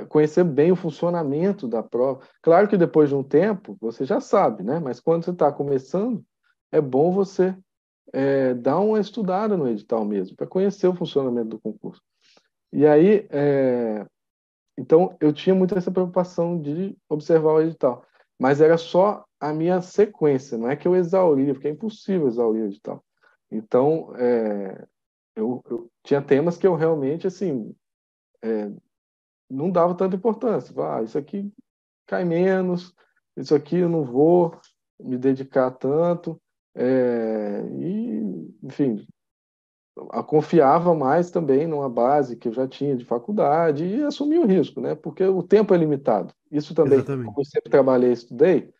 Conhecer bem o funcionamento da prova. Claro que depois de um tempo você já sabe, né? Mas quando você está começando, é bom você dar uma estudada no edital mesmo, para conhecer o funcionamento do concurso. E aí, então, eu tinha muito essa preocupação de observar o edital, mas era só a minha sequência, não é que eu exauria, porque é impossível exaurir o edital. Então, eu tinha temas que eu realmente, assim, não dava tanta importância. Isso aqui cai menos, isso aqui eu não vou me dedicar tanto, enfim, eu confiava mais também numa base que eu já tinha de faculdade e assumia o risco, né? Porque o tempo é limitado. Isso também, como Exatamente. eu sempre trabalhei e estudei,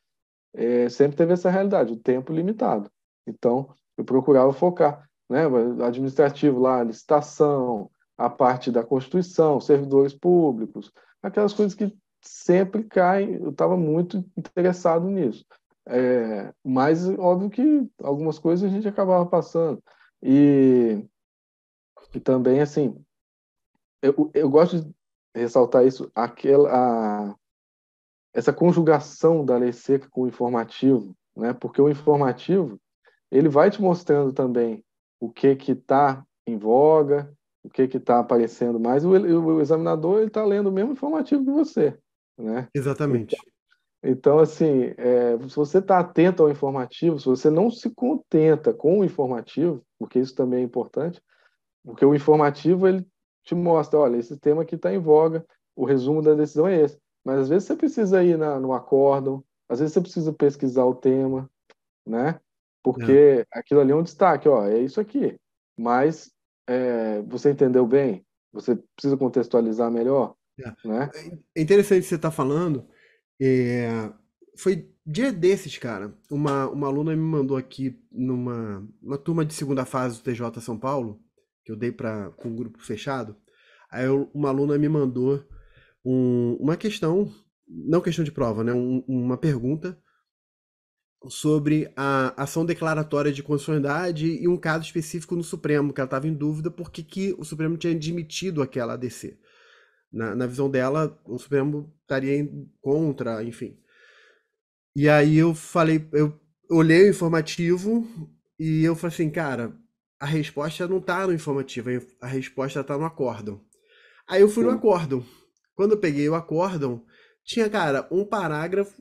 sempre teve essa realidade, o tempo limitado. Então, eu procurava focar, né? O administrativo lá, licitação, a parte da Constituição, servidores públicos, aquelas coisas que sempre caem. Eu estava muito interessado nisso. Mas, óbvio que algumas coisas a gente acabava passando. E, e também, assim, eu gosto de ressaltar isso, essa conjugação da lei seca com o informativo, né? Porque o informativo ele vai te mostrando também o que está em voga, o que está aparecendo mais. O examinador ele está lendo o mesmo informativo que você, né? Exatamente. Então, assim, se você está atento ao informativo, se você não se contenta com o informativo, porque isso também é importante, porque o informativo ele te mostra, olha, esse tema aqui está em voga, o resumo da decisão é esse. Mas às vezes você precisa ir no acórdão, às vezes você precisa pesquisar o tema, né? É, Porque aquilo ali é um destaque, ó, é isso aqui. Mas você entendeu bem? Você precisa contextualizar melhor, é. né? É interessante você estar falando. É, foi dia desses, cara. Uma aluna me mandou aqui uma turma de segunda fase do TJ São Paulo, que eu dei com um grupo fechado. Uma aluna me mandou uma questão, não questão de prova, né? Uma pergunta sobre a ação declaratória de constitucionalidade e um caso específico no Supremo, que ela estava em dúvida porque que o Supremo tinha admitido aquela ADC. Na visão dela, o Supremo estaria contra, enfim. E aí eu olhei o informativo e eu falei assim, cara, a resposta não tá no informativo, a resposta tá no acórdão. Aí eu fui no Sim. acórdão. Quando eu peguei o acórdão, tinha, cara, um parágrafo,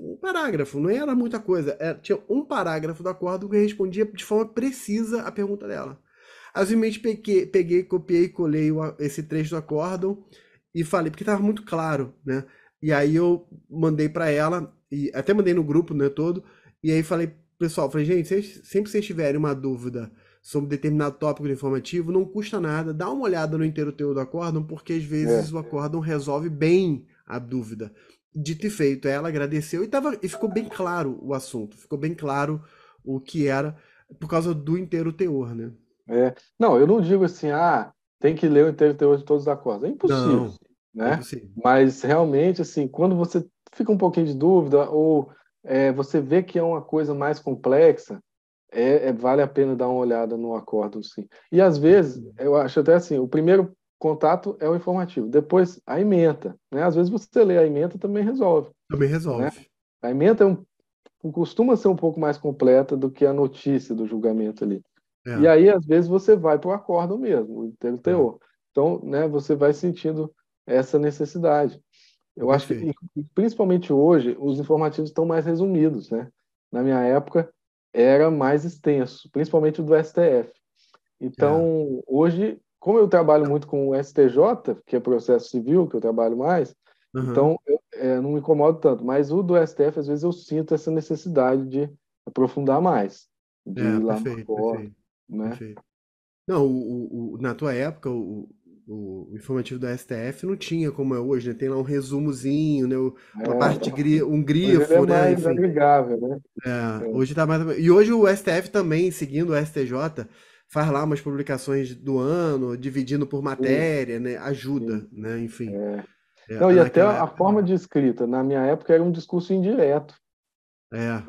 não era muita coisa, tinha um parágrafo do acórdão que respondia de forma precisa a pergunta dela. Aí eu simplesmente peguei, copiei e colei esse trecho do acórdão e falei, porque tava muito claro, né? E aí eu mandei para ela, e até mandei no grupo, né, todo, e aí falei, pessoal, falei, gente, sempre que vocês tiverem uma dúvida sobre determinado tópico de informativo, não custa nada, dá uma olhada no inteiro teor do acórdão, porque às vezes É, o acórdão resolve bem a dúvida. Dito e feito, ela agradeceu e ficou bem claro o assunto, ficou bem claro o que era, por causa do inteiro teor, né? Não, eu não digo assim, tem que ler o inteiro teor de todos os acordos. É impossível, Não, é né? impossível. Mas realmente, assim, quando você fica um pouquinho de dúvida ou você vê que é uma coisa mais complexa, vale a pena dar uma olhada no acórdão, sim. E às vezes, eu acho até assim, o primeiro contato é o informativo, depois a ementa, né? Às vezes você lê a ementa também resolve, Também né? resolve. A ementa costuma ser um pouco mais completa do que a notícia do julgamento ali. E É, aí, às vezes, você vai para o acórdão mesmo, o inteiro é, teor. Então, né, você vai sentindo essa necessidade. Eu acho que, perfeito. principalmente hoje, os informativos estão mais resumidos, né? Na minha época, era mais extenso, principalmente o do STF. É. Então, hoje, como eu trabalho muito com o STJ, que é processo civil, que eu trabalho mais, Aham. então eu não me incomodo tanto. Mas o do STF, às vezes, eu sinto essa necessidade de aprofundar mais, de ir lá no Perfeito, acordo, perfeito, né? perfeito. Não, na tua época, o informativo da STF não tinha como é hoje, né? Tem lá um resumozinho, né? Uma parte É, um hoje ele é grifo, né? mais Enfim. amigável, né? Hoje tá mais. E hoje o STF também, seguindo o STJ, faz lá umas publicações do ano, dividindo por Sim, matéria, né? Ajuda, sim. né? Enfim. Não, e até Naquela a época, forma de escrita, na minha época, era um discurso indireto. é,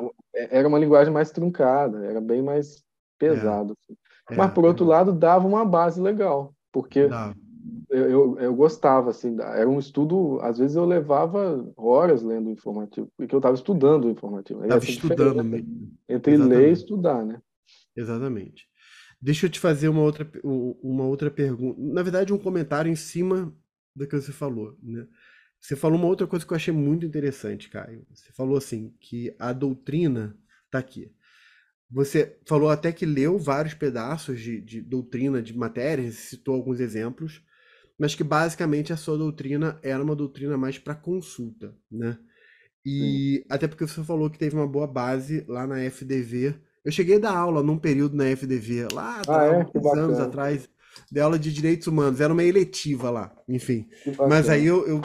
Era uma linguagem mais truncada, era bem mais é, pesado, assim. Mas, por outro exato. lado, dava uma base legal, porque Dá. eu gostava, assim, era um estudo, às vezes eu levava horas lendo o informativo, porque eu estava estudando o informativo. Aí Tava essa estudando diferença mesmo. entre ler e Exatamente. estudar, né? Exatamente. Deixa eu te fazer uma outra pergunta. Na verdade, um comentário em cima do que você falou, né? Você falou uma outra coisa que eu achei muito interessante, Caio. Você falou assim, que a doutrina tá aqui. Você falou até que leu vários pedaços de doutrina, de matérias, citou alguns exemplos, mas que basicamente a sua doutrina era uma doutrina mais para consulta, né? Sim. E até porque você falou que teve uma boa base lá na FDV. Eu cheguei a dar aula num período na FDV, lá Ah, atrás, é? Que muitos anos bacana. atrás, dei aula de direitos humanos, era uma eletiva lá, enfim. Que Mas aí bacana. eu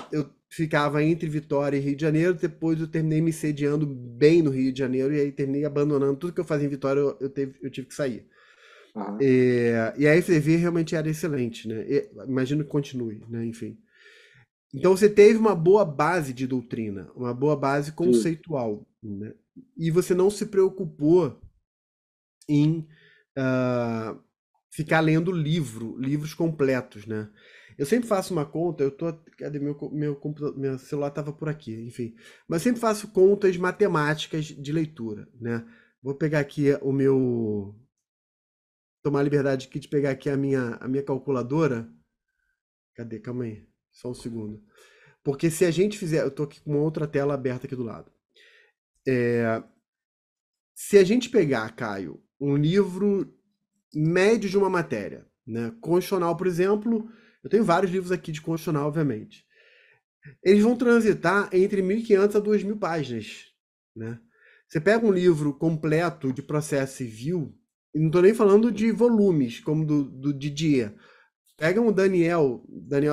ficava entre Vitória e Rio de Janeiro, depois eu terminei me sediando bem no Rio de Janeiro, e aí terminei abandonando tudo que eu fazia em Vitória, eu tive que sair. Aham. E a FDV realmente era excelente, né? Imagino que continue, né? Enfim. Então você teve uma boa base de doutrina, uma boa base Tive. conceitual, né? E você não se preocupou em ah, ficar lendo livros completos, né? Eu sempre faço uma conta, eu tô, cadê meu celular estava por aqui, enfim. Mas eu sempre faço contas matemáticas de leitura, né? Vou pegar aqui tomar a liberdade aqui de pegar aqui a minha calculadora. Cadê? Calma aí, só um segundo. Porque se a gente fizer, eu tô aqui com uma outra tela aberta aqui do lado. Se a gente pegar, Caio, um livro médio de uma matéria, né? Constitucional, por exemplo, eu tenho vários livros aqui de constitucional, obviamente. Eles vão transitar entre 1.500 a 2.000 páginas, né? Você pega um livro completo de processo civil, e não estou nem falando de volumes, como do Didier. Pega um Daniel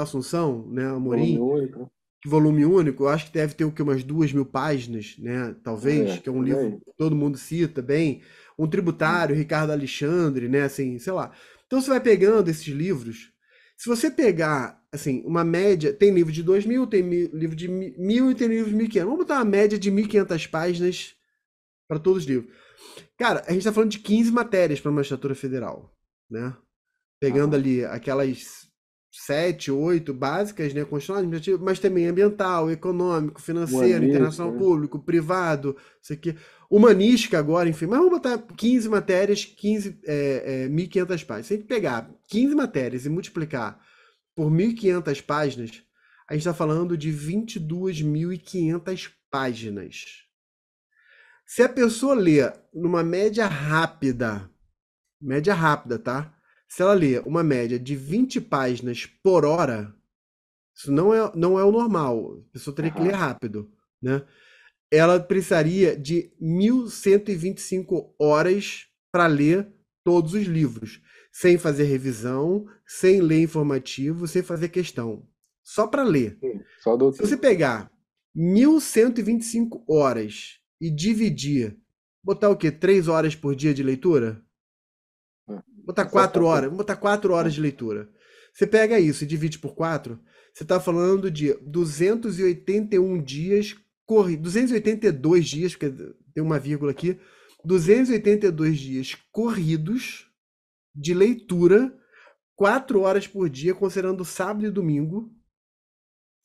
Assunção, né, Volume Amorim, único. que volume único, eu acho que deve ter o que, umas 2.000 páginas, né? Talvez, É, que é um por livro aí. que todo mundo cita bem. Um tributário, Uhum. Ricardo Alexandre, né? Assim, sei lá. Então você vai pegando esses livros. Se você pegar, assim, uma média, tem livro de 2.000, tem livro de 1.000 e tem livro de 1.500. Vamos botar uma média de 1.500 páginas para todos os livros. Cara, a gente está falando de 15 matérias para a magistratura federal, né? Pegando Aham. ali aquelas 7, 8 básicas, né, constitucional, administrativo, mas também ambiental, econômico, financeiro, Humanística, internacional, né? público, privado, isso aqui, humanística agora, enfim, mas vamos botar 15 matérias, 1.500 páginas. Se a gente pegar 15 matérias e multiplicar por 1.500 páginas, a gente está falando de 22.500 páginas. Se a pessoa ler numa média rápida, tá? Se ela lê uma média de 20 páginas por hora, isso não é o normal. A pessoa teria que ler Aham. rápido, né? Ela precisaria de 1.125 horas para ler todos os livros, sem fazer revisão, sem ler informativo, sem fazer questão. Só para ler. Sim. Só Se você doutrina. pegar 1.125 horas e dividir, botar o quê? 3 horas por dia de leitura? É. Botar Acerta 4 horas, bem. vamos botar 4 horas É. de leitura. Você pega isso e divide por 4, você está falando de 281 dias, 282 dias, porque tem uma vírgula aqui, 282 dias corridos de leitura, 4 horas por dia, considerando sábado e domingo,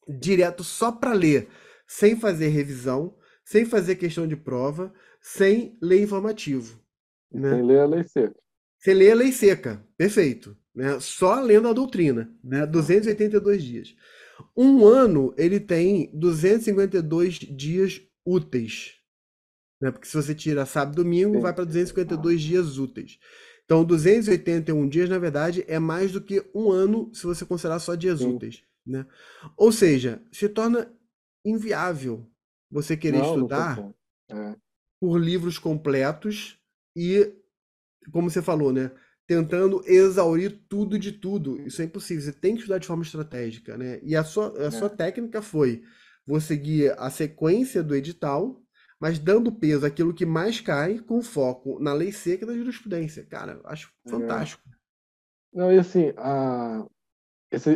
direto só para ler, sem fazer revisão, sem fazer questão de prova, sem ler informativo, E né? sem ler a lei seca. Você lê a lei seca, perfeito, né? Só lendo a doutrina, né? Ah, 282 dias. Um ano ele tem 252 dias úteis, né? Porque se você tira sábado e domingo, vai sim. para Ah, 252 dias úteis. Então, 281 dias, na verdade, é mais do que um ano se você considerar só dias sim. úteis, né? Ou seja, se torna inviável você querer Não, não tem estudar como. É, por livros completos e como você falou, né? Tentando exaurir tudo de tudo. Isso é impossível. Você tem que estudar de forma estratégica, né? E a sua é, técnica foi você seguir a sequência do edital, mas dando peso àquilo que mais cai, com foco na lei seca e na jurisprudência. Cara, eu acho é. fantástico. Não, e assim,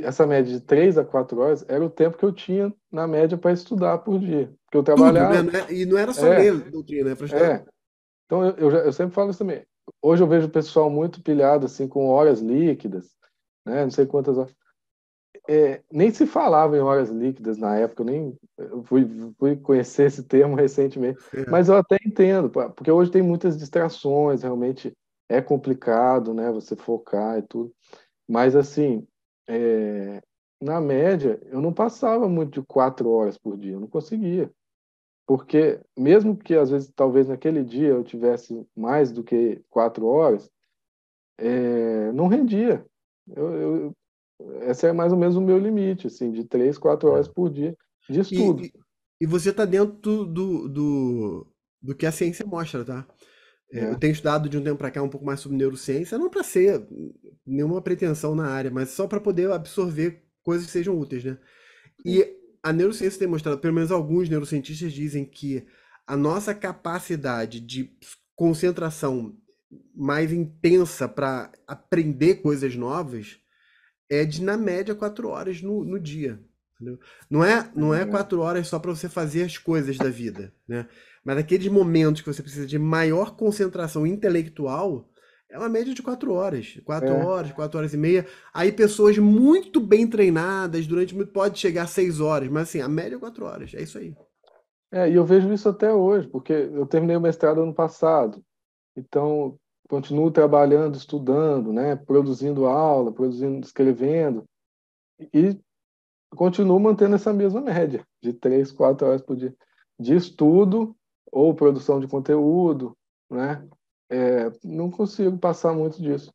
essa média de 3 a 4 horas era o tempo que eu tinha, na média, para estudar por dia. Porque eu Tudo, né? trabalhava. E não era só É, ler doutrina, é para estudar. é. Então, eu sempre falo isso também. Hoje eu vejo o pessoal muito pilhado, assim, com horas líquidas, né? Não sei quantas horas. Nem se falava em horas líquidas na época, eu fui conhecer esse termo recentemente, É, mas eu até entendo, pá, porque hoje tem muitas distrações, realmente, é complicado, né? Você focar e tudo. Mas assim, é, na média, eu não passava muito de 4 horas por dia, eu não conseguia. Porque mesmo que às vezes, talvez naquele dia eu tivesse mais do que 4 horas, não rendia. Esse é mais ou menos o meu limite, assim, de 3, 4 horas por dia de estudo. E, e, e você está dentro do que a ciência mostra, tá? Eu Né? tenho estudado de um tempo para cá um pouco mais sobre neurociência, não para ser nenhuma pretensão na área, mas só para poder absorver coisas que sejam úteis, né? Sim. E a neurociência tem mostrado, pelo menos alguns neurocientistas dizem que a nossa capacidade de concentração mais intensa para aprender coisas novas é de, na média, 4 horas no dia. Entendeu? Não é É, 4 horas só para você fazer as coisas da vida, né? Mas aqueles momentos que você precisa de maior concentração intelectual, é uma média de 4 horas. quatro é, horas, 4 horas e meia. Aí pessoas muito bem treinadas, durante muito, pode chegar a 6 horas, mas assim, a média é 4 horas. É isso aí. e eu vejo isso até hoje, porque eu terminei o mestrado ano passado, então continuo trabalhando, estudando, né, produzindo aula, produzindo, escrevendo, e continuo mantendo essa mesma média, de 3, 4 horas por dia, de estudo ou produção de conteúdo, né? Não consigo passar muito disso.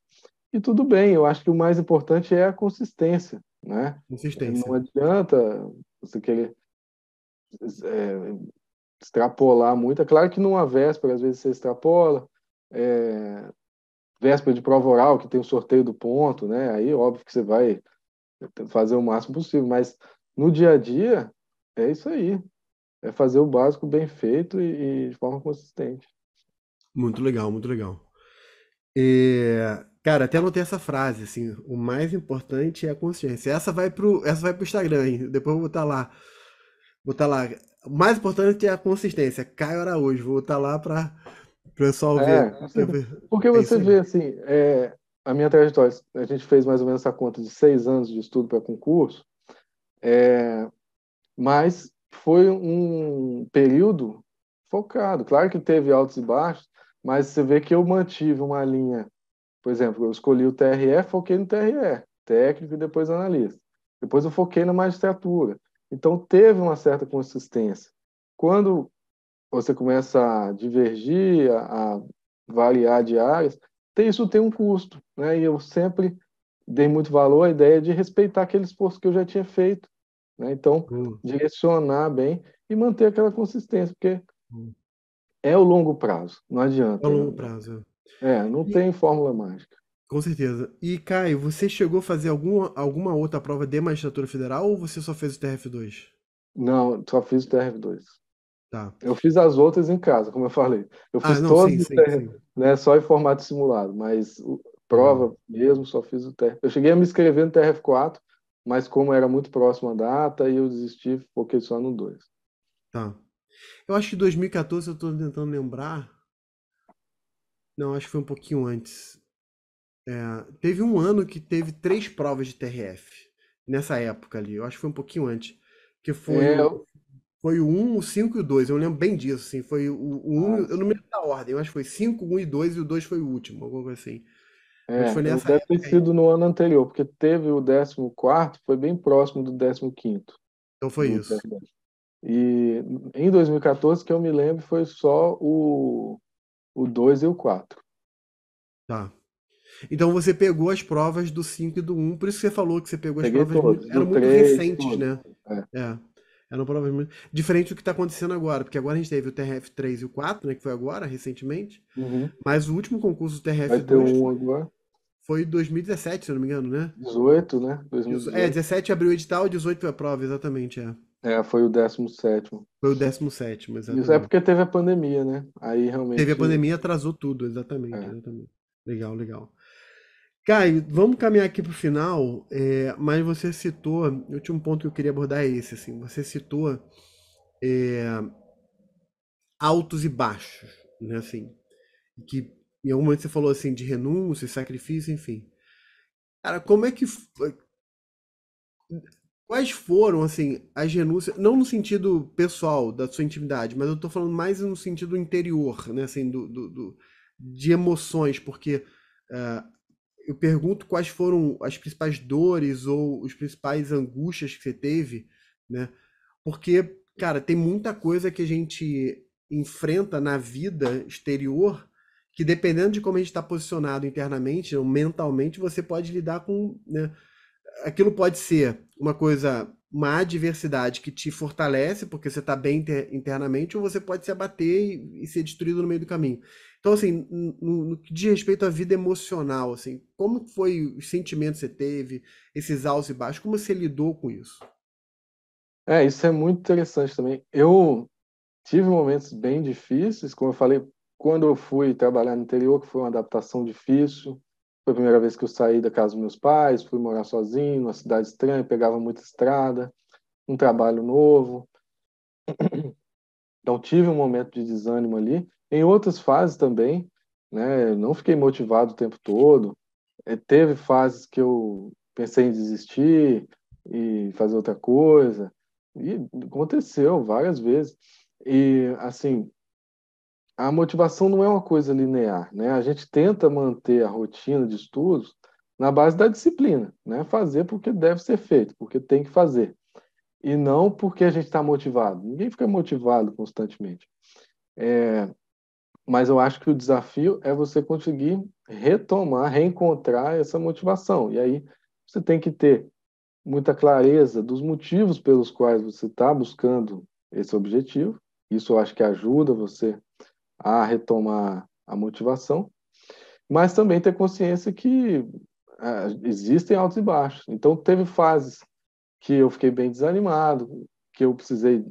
E tudo bem, eu acho que o mais importante é a consistência, né? Não Consistência. adianta você querer é, extrapolar muito. É claro que numa véspera, às vezes você extrapola, é, véspera de prova oral, que tem o sorteio do ponto, né? Aí, óbvio que você vai fazer o máximo possível, mas no dia a dia, é isso aí. É fazer o básico bem feito e de forma consistente. Muito legal, muito legal. Cara, até anotei essa frase, assim, o mais importante é a consciência. Essa vai pro Instagram, hein? Depois eu vou botar lá. Botar lá. O mais importante é a consistência. Caio Araújo, vou botar lá para o pessoal ver. Com certeza. Porque É você isso aí. vê, assim, a minha trajetória, a gente fez mais ou menos essa conta de 6 anos de estudo para concurso, mas foi um período focado. Claro que teve altos e baixos, mas você vê que eu mantive uma linha. Por exemplo, eu escolhi o TRE, foquei no TRE, técnico e depois analista. Depois eu foquei na magistratura. Então teve uma certa consistência. Quando você começa a divergir, a variar de áreas, isso tem um custo, né? E eu sempre dei muito valor à ideia de respeitar aquele esforço que eu já tinha feito, né? Então, Boa, direcionar bem e manter aquela consistência, porque boa. é o longo prazo, não A adianta. longo prazo. Não E, tem fórmula mágica. com certeza. E, Caio, você chegou a fazer alguma outra prova de magistratura federal ou você só fez o TRF2? Não, só fiz o TRF2. Tá. Eu fiz as outras em casa, como eu falei. Eu Ah, fiz não, todos, sim, sim, sim. né, só em formato simulado, mas Legal. prova mesmo só fiz o TRF. Eu cheguei a me inscrever no TRF4, mas como era muito próximo a data, e eu desisti, foquei só no 2. Tá. Eu acho que 2014 eu tô tentando lembrar. Não, acho que foi um pouquinho antes. Teve um ano que teve 3 provas de TRF. Nessa época ali. Eu acho que foi um pouquinho antes. Que foi É, foi o 1, o 5 e o 2. Eu lembro bem disso, assim. Foi o 1, ah, eu não me lembro da ordem. Eu acho que foi 5, 1 e 2 e o 2 foi o último, alguma coisa assim. Mas foi eu nessa deve ter época aí. sido no ano anterior, porque teve o 14º, foi bem próximo do 15º Então foi do isso. TRF. E em 2014, que eu me lembro, foi só o 2 e o 4. Tá. Então você pegou as provas do 5 e do 1, por isso que você falou que você pegou as Peguei provas muito, todos, do eram muito 3 recentes, todos. né? É. É. Eram provas muito. Diferente do que está acontecendo agora, porque agora a gente teve o TRF3 e o 4, né? Que foi agora, recentemente. Uhum. Mas o último concurso do Vai ter TRF2 um foi, agora. foi 2017, se eu não me engano, né? 18, né? 2018. 17 abriu o edital, 18 foi a prova, exatamente, é. Foi o 17º. Foi o 17º, Isso é exatamente. porque teve a pandemia, né? Aí Teve a realmente. pandemia, atrasou tudo, exatamente, É. exatamente. Legal, legal. Caio, vamos caminhar aqui para o final, mas você citou, o último ponto que eu queria abordar é esse, assim, você citou altos e baixos, né, assim, que em algum momento você falou assim de renúncia, sacrifício, enfim. Cara, como é que quais foram assim as renúncias, não no sentido pessoal da sua intimidade, mas eu tô falando mais no sentido interior, né, assim, de emoções, porque ah, eu pergunto quais foram as principais dores ou os principais angústias que você teve, né? Porque, cara, tem muita coisa que a gente enfrenta na vida exterior que, dependendo de como a gente está posicionado internamente ou mentalmente, você pode lidar com, né? Aquilo pode ser uma coisa, uma adversidade que te fortalece, porque você está bem internamente, ou você pode se abater e ser destruído no meio do caminho. Então, assim, no que diz respeito à vida emocional, assim, como foi os sentimentos que você teve, esses altos e baixos, como você lidou com isso? Isso é muito interessante também. Eu tive momentos bem difíceis, como eu falei, quando eu fui trabalhar no interior, que foi uma adaptação difícil. Foi a primeira vez que eu saí da casa dos meus pais, fui morar sozinho, numa cidade estranha, pegava muita estrada, um trabalho novo. Então tive um momento de desânimo ali. Em outras fases também, né, não fiquei motivado o tempo todo. Teve fases que eu pensei em desistir e fazer outra coisa. E aconteceu várias vezes. E assim, a motivação não é uma coisa linear, né? A gente tenta manter a rotina de estudos na base da disciplina, né? Fazer porque deve ser feito, porque tem que fazer, e não porque a gente está motivado. Ninguém fica motivado constantemente. Mas eu acho que o desafio é você conseguir retomar, reencontrar essa motivação. E aí você tem que ter muita clareza dos motivos pelos quais você está buscando esse objetivo. Isso eu acho que ajuda você a retomar a motivação, mas também ter consciência que existem altos e baixos. Então, teve fases que eu fiquei bem desanimado, que eu precisei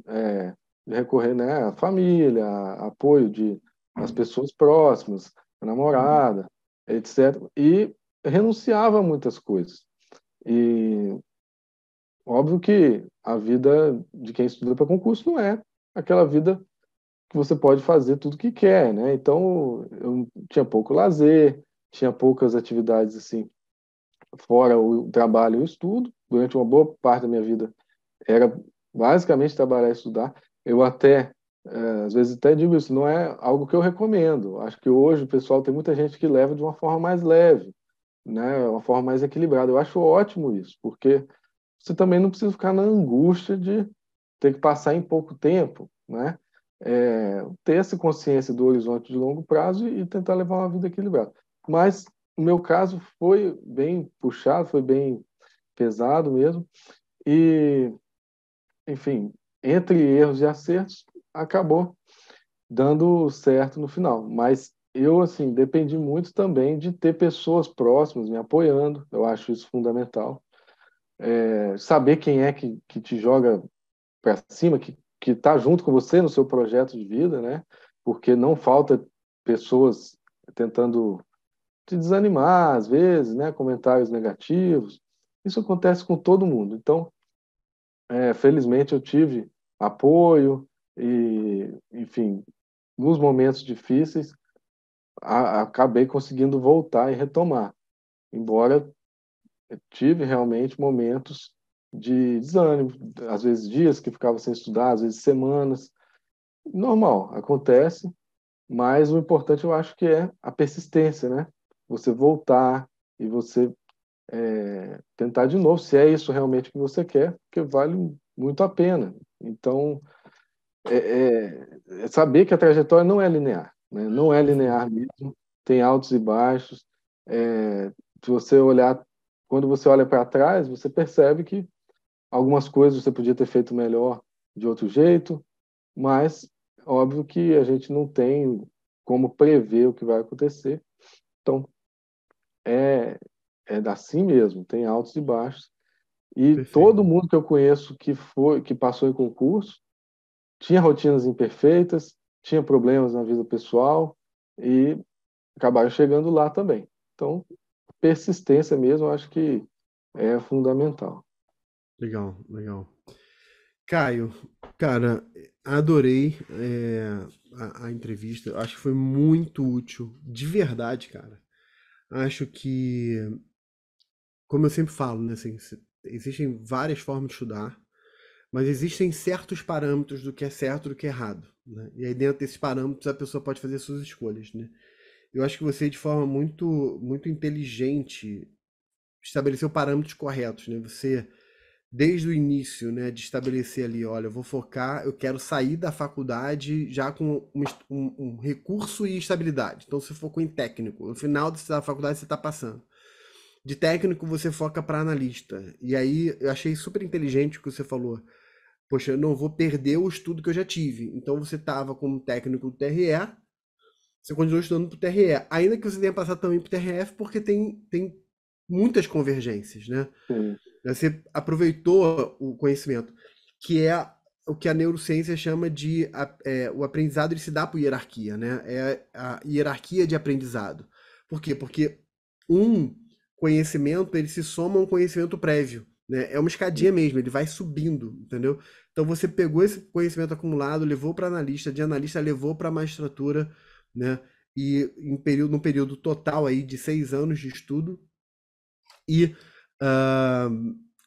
recorrer, né, à família, a apoio de as pessoas próximas, a namorada, etc. E renunciava a muitas coisas. E óbvio que a vida de quem estuda para concurso não é aquela vida que você pode fazer tudo que quer, né? Então, eu tinha pouco lazer, tinha poucas atividades assim, fora o trabalho e o estudo. Durante uma boa parte da minha vida era basicamente trabalhar e estudar. Eu até, às vezes até digo isso, não é algo que eu recomendo. Acho que hoje o pessoal tem muita gente que leva de uma forma mais leve, né? Uma forma mais equilibrada. Eu acho ótimo isso, porque você também não precisa ficar na angústia de ter que passar em pouco tempo, né? Ter essa consciência do horizonte de longo prazo e tentar levar uma vida equilibrada. Mas o meu caso foi bem puxado, foi bem pesado mesmo, e, enfim, entre erros e acertos, acabou dando certo no final. Mas eu, assim, dependi muito também de ter pessoas próximas me apoiando, eu acho isso fundamental. Saber quem é que te joga para cima, que está junto com você no seu projeto de vida, né? Porque não falta pessoas tentando te desanimar, às vezes, né? Comentários negativos. Isso acontece com todo mundo. Então, felizmente, eu tive apoio e, enfim, nos momentos difíceis, acabei conseguindo voltar e retomar. Embora eu tive realmente momentos de desânimo, às vezes dias que ficava sem estudar, às vezes semanas. Normal, acontece, mas o importante eu acho que é a persistência, né? Você voltar e você tentar de novo, se é isso realmente que você quer, porque vale muito a pena. Então, é saber que a trajetória não é linear, né? Não é Perfeito. linear mesmo, tem altos e baixos. Se você olhar, quando você olha para trás, você percebe que algumas coisas você podia ter feito melhor de outro jeito, mas óbvio que a gente não tem como prever o que vai acontecer. Então, é, é assim mesmo, tem altos e baixos. E todo Perfeito. mundo que eu conheço que passou em concurso tinha rotinas imperfeitas, tinha problemas na vida pessoal e acabaram chegando lá também. Então, persistência mesmo, eu acho que é fundamental. Legal, legal. Caio, cara, adorei a entrevista. Eu acho que foi muito útil, de verdade, cara. Acho que, como eu sempre falo, né, assim, existem várias formas de estudar, mas existem certos parâmetros do que é certo e do que é errado, né? E aí dentro desses parâmetros a pessoa pode fazer suas escolhas, né? eu acho que você, de forma muito inteligente, estabeleceu parâmetros corretos, né? Você, desde o início, né, de estabelecer ali, olha, eu vou focar, eu quero sair da faculdade já com um recurso e estabilidade. Então você focou em técnico. No final da faculdade você está passando. De técnico você foca para analista. E aí eu achei super inteligente o que você falou. Poxa, eu não vou perder o estudo que eu já tive. Então você estava como técnico do TRE, você continua estudando para o TRE. Ainda que você tenha passado também para o TRF, porque tem muitas convergências, né? Sim, Você aproveitou o conhecimento, que é o que a neurociência chama de o aprendizado ele se dá por hierarquia, né? É a hierarquia de aprendizado. Por quê? Porque um conhecimento ele se soma a um conhecimento prévio, né? É uma escadinha mesmo, ele vai subindo, entendeu? Então você pegou esse conhecimento acumulado, levou para analista, de analista levou para magistratura, né? E num período total aí de 6 anos de estudo, e ah,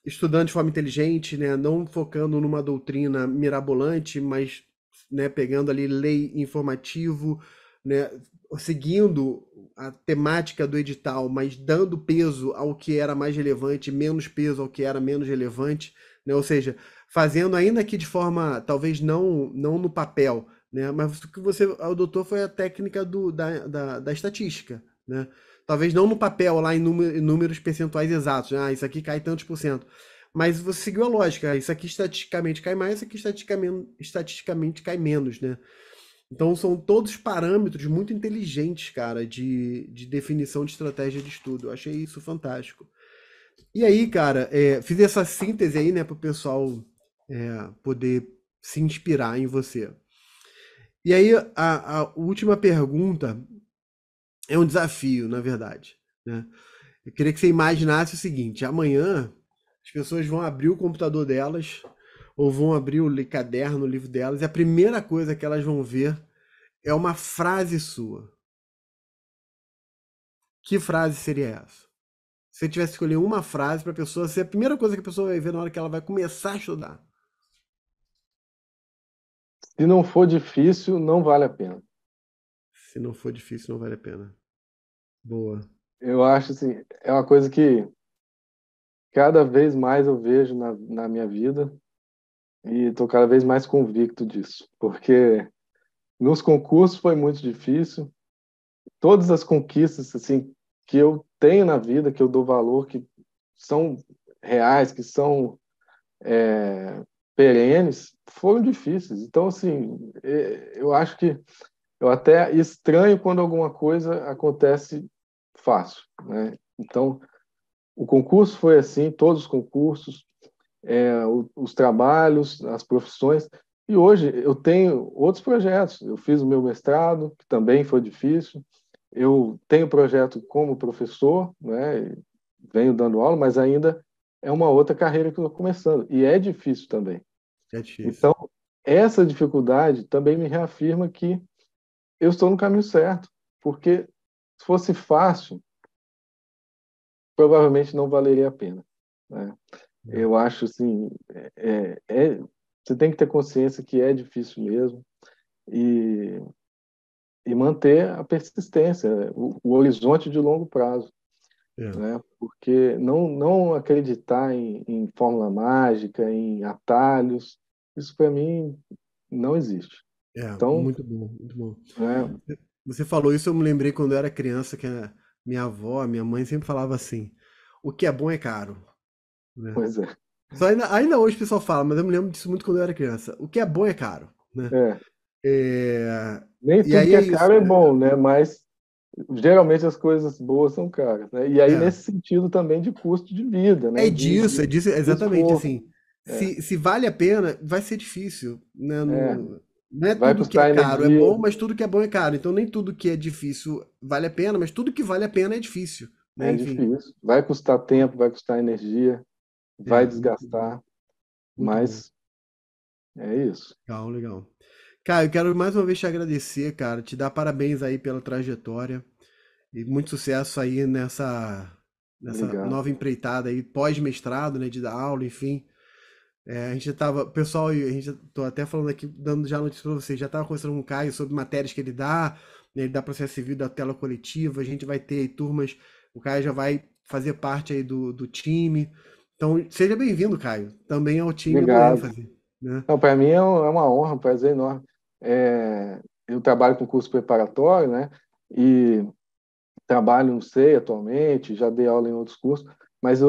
estudando de forma inteligente, né, não focando numa doutrina mirabolante, mas, né, pegando ali lei informativo, né, seguindo a temática do edital, mas dando peso ao que era mais relevante, menos peso ao que era menos relevante, né, ou seja, fazendo ainda que de forma, talvez não no papel, né, mas o que você adotou foi a técnica da estatística, né? Talvez não no papel, lá em números percentuais exatos, né? Ah, isso aqui cai tantos por cento. Mas você seguiu a lógica, isso aqui estatisticamente cai mais, isso aqui estatisticamente cai menos, né? Então são todos parâmetros muito inteligentes, cara, de definição de estratégia de estudo. Eu achei isso fantástico. E aí, cara, fiz essa síntese aí, né, para o pessoal poder se inspirar em você. E aí, a última pergunta é um desafio, na verdade, né? Eu queria que você imaginasse o seguinte: amanhã as pessoas vão abrir o computador delas ou vão abrir o caderno, o livro delas, e a primeira coisa que elas vão ver é uma frase sua. Que frase seria essa? Se você tivesse que escolher uma frase para a pessoa ser a primeira coisa que a pessoa vai ver na hora que ela vai começar a estudar. se não for difícil, não vale a pena. Se não for difícil, não vale a pena. Boa. Eu acho assim, é uma coisa que cada vez mais eu vejo na minha vida e estou cada vez mais convicto disso, porque nos concursos foi muito difícil. Todas as conquistas assim que eu tenho na vida, que eu dou valor, que são reais, que são perenes, foram difíceis. Então, assim, eu acho que eu até estranho quando alguma coisa acontece fácil, né? Então, o concurso foi assim, todos os concursos, os trabalhos, as profissões. E hoje eu tenho outros projetos. Eu fiz o meu mestrado, que também foi difícil. Eu tenho projeto como professor, né? Venho dando aula, mas ainda é uma outra carreira que eu estou começando. E é difícil também. É difícil. Então, essa dificuldade também me reafirma que eu estou no caminho certo. Porque se fosse fácil, provavelmente não valeria a pena, né? É. Eu acho assim, você tem que ter consciência que é difícil mesmo e, e manter a persistência, o horizonte de longo prazo, É. né? Porque não acreditar em fórmula mágica, em atalhos, isso para mim não existe. Então, Muito bom, muito bom. né, Você falou isso, eu me lembrei quando eu era criança, que a minha avó, a minha mãe sempre falava assim: o que é bom é caro, né? pois é, Só ainda hoje o pessoal fala, mas eu me lembro disso muito quando eu era criança. O que é bom é caro, né? é, É, nem e tudo aí que é é isso, caro é né? bom, né? Mas geralmente as coisas boas são caras, né? E aí É, nesse sentido também de custo de vida, né? é disso, De exatamente esforço. assim. É, Se vale a pena, vai ser difícil, né? é. Não é Vai tudo que é custar caro é energia, bom, mas tudo que é bom é caro. Então nem tudo que é difícil vale a pena, mas tudo que vale a pena é difícil, né? é Enfim, difícil. Vai custar tempo, vai custar energia, vai muito bom, desgastar, muito bom. mas é isso. Legal, legal. Cara, eu quero mais uma vez te agradecer, cara, te dar parabéns aí pela trajetória e muito sucesso aí nessa Obrigado. nova empreitada aí, pós-mestrado, né, de dar aula, enfim. A gente tava, pessoal, a gente tô até falando aqui, dando já notícia pra vocês, já tava conversando com o Caio sobre matérias que ele dá, né, da processo civil, da tela coletiva, a gente vai ter aí turmas, o Caio já vai fazer parte aí do time. Então, seja bem-vindo, Caio, também ao time do Obrigado. ênfase, né? Não, para mim é uma honra, um prazer enorme. Eu trabalho com curso preparatório, né? E trabalho no SEI atualmente, já dei aula em outros cursos, mas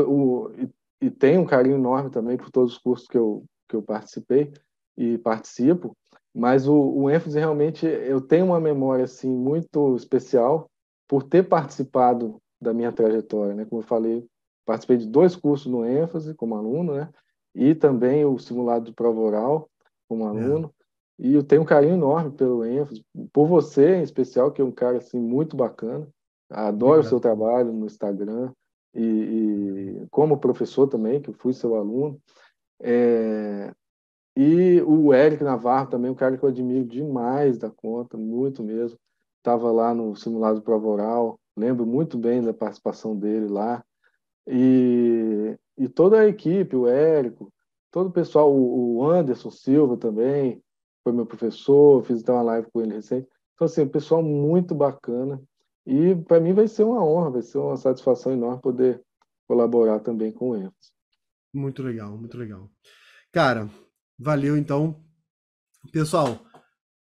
e tenho um carinho enorme também por todos os cursos que eu participei e participo, mas o ênfase realmente, eu tenho uma memória assim muito especial por ter participado da minha trajetória, né? Como eu falei, participei de dois cursos no ênfase como aluno, né? E também o simulado de prova oral como É, aluno. E eu tenho um carinho enorme pelo ênfase, por você em especial, que é um cara assim muito bacana. Adoro o seu obrigado. trabalho no Instagram e como professor também, que eu fui seu aluno. É, e o Eric Navarro também, um cara que eu admiro demais da conta, muito mesmo. Estava lá no simulado de prova oral, lembro muito bem da participação dele lá. E toda a equipe, o Érico, todo o pessoal, o Anderson Silva também, foi meu professor, fiz até uma live com ele recente. Então, assim, o pessoal muito bacana. E para mim vai ser uma honra, vai ser uma satisfação enorme poder colaborar também com eles. Muito legal, muito legal. Cara, valeu então. Pessoal,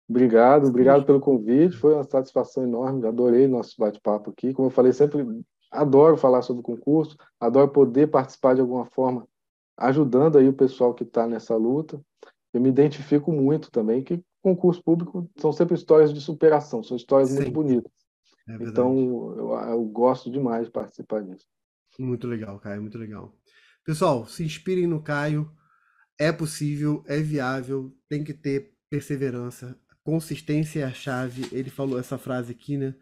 Obrigado, obrigado pelo convite, foi uma satisfação enorme, adorei nosso bate-papo aqui. Como eu falei, sempre adoro falar sobre o concurso, adoro poder participar de alguma forma, ajudando aí o pessoal que está nessa luta. Eu me identifico muito também que concurso público são sempre histórias de superação, são histórias muito sempre. bonitas. É Então, verdade. eu gosto demais de participar disso. Muito legal, Caio, muito legal. Pessoal, se inspirem no Caio. É possível, é viável, tem que ter perseverança. Consistência é a chave. Ele falou essa frase aqui, né?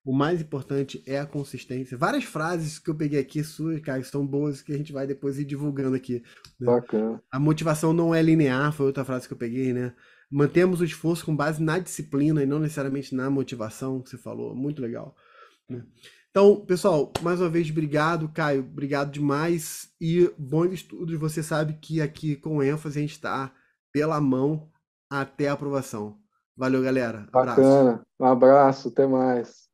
O mais importante é a consistência. Várias frases que eu peguei aqui suas, Caio, são boas que a gente vai depois ir divulgando aqui, né? Bacana. A motivação não é linear, foi outra frase que eu peguei, né? Mantemos o esforço com base na disciplina e não necessariamente na motivação que você falou. Muito legal, né? Então, pessoal, mais uma vez, obrigado, Caio. Obrigado demais. E bons estudos. Você sabe que aqui com ênfase a gente está pela mão até a aprovação. Valeu, galera. Abraço. Bacana. Um abraço, até mais.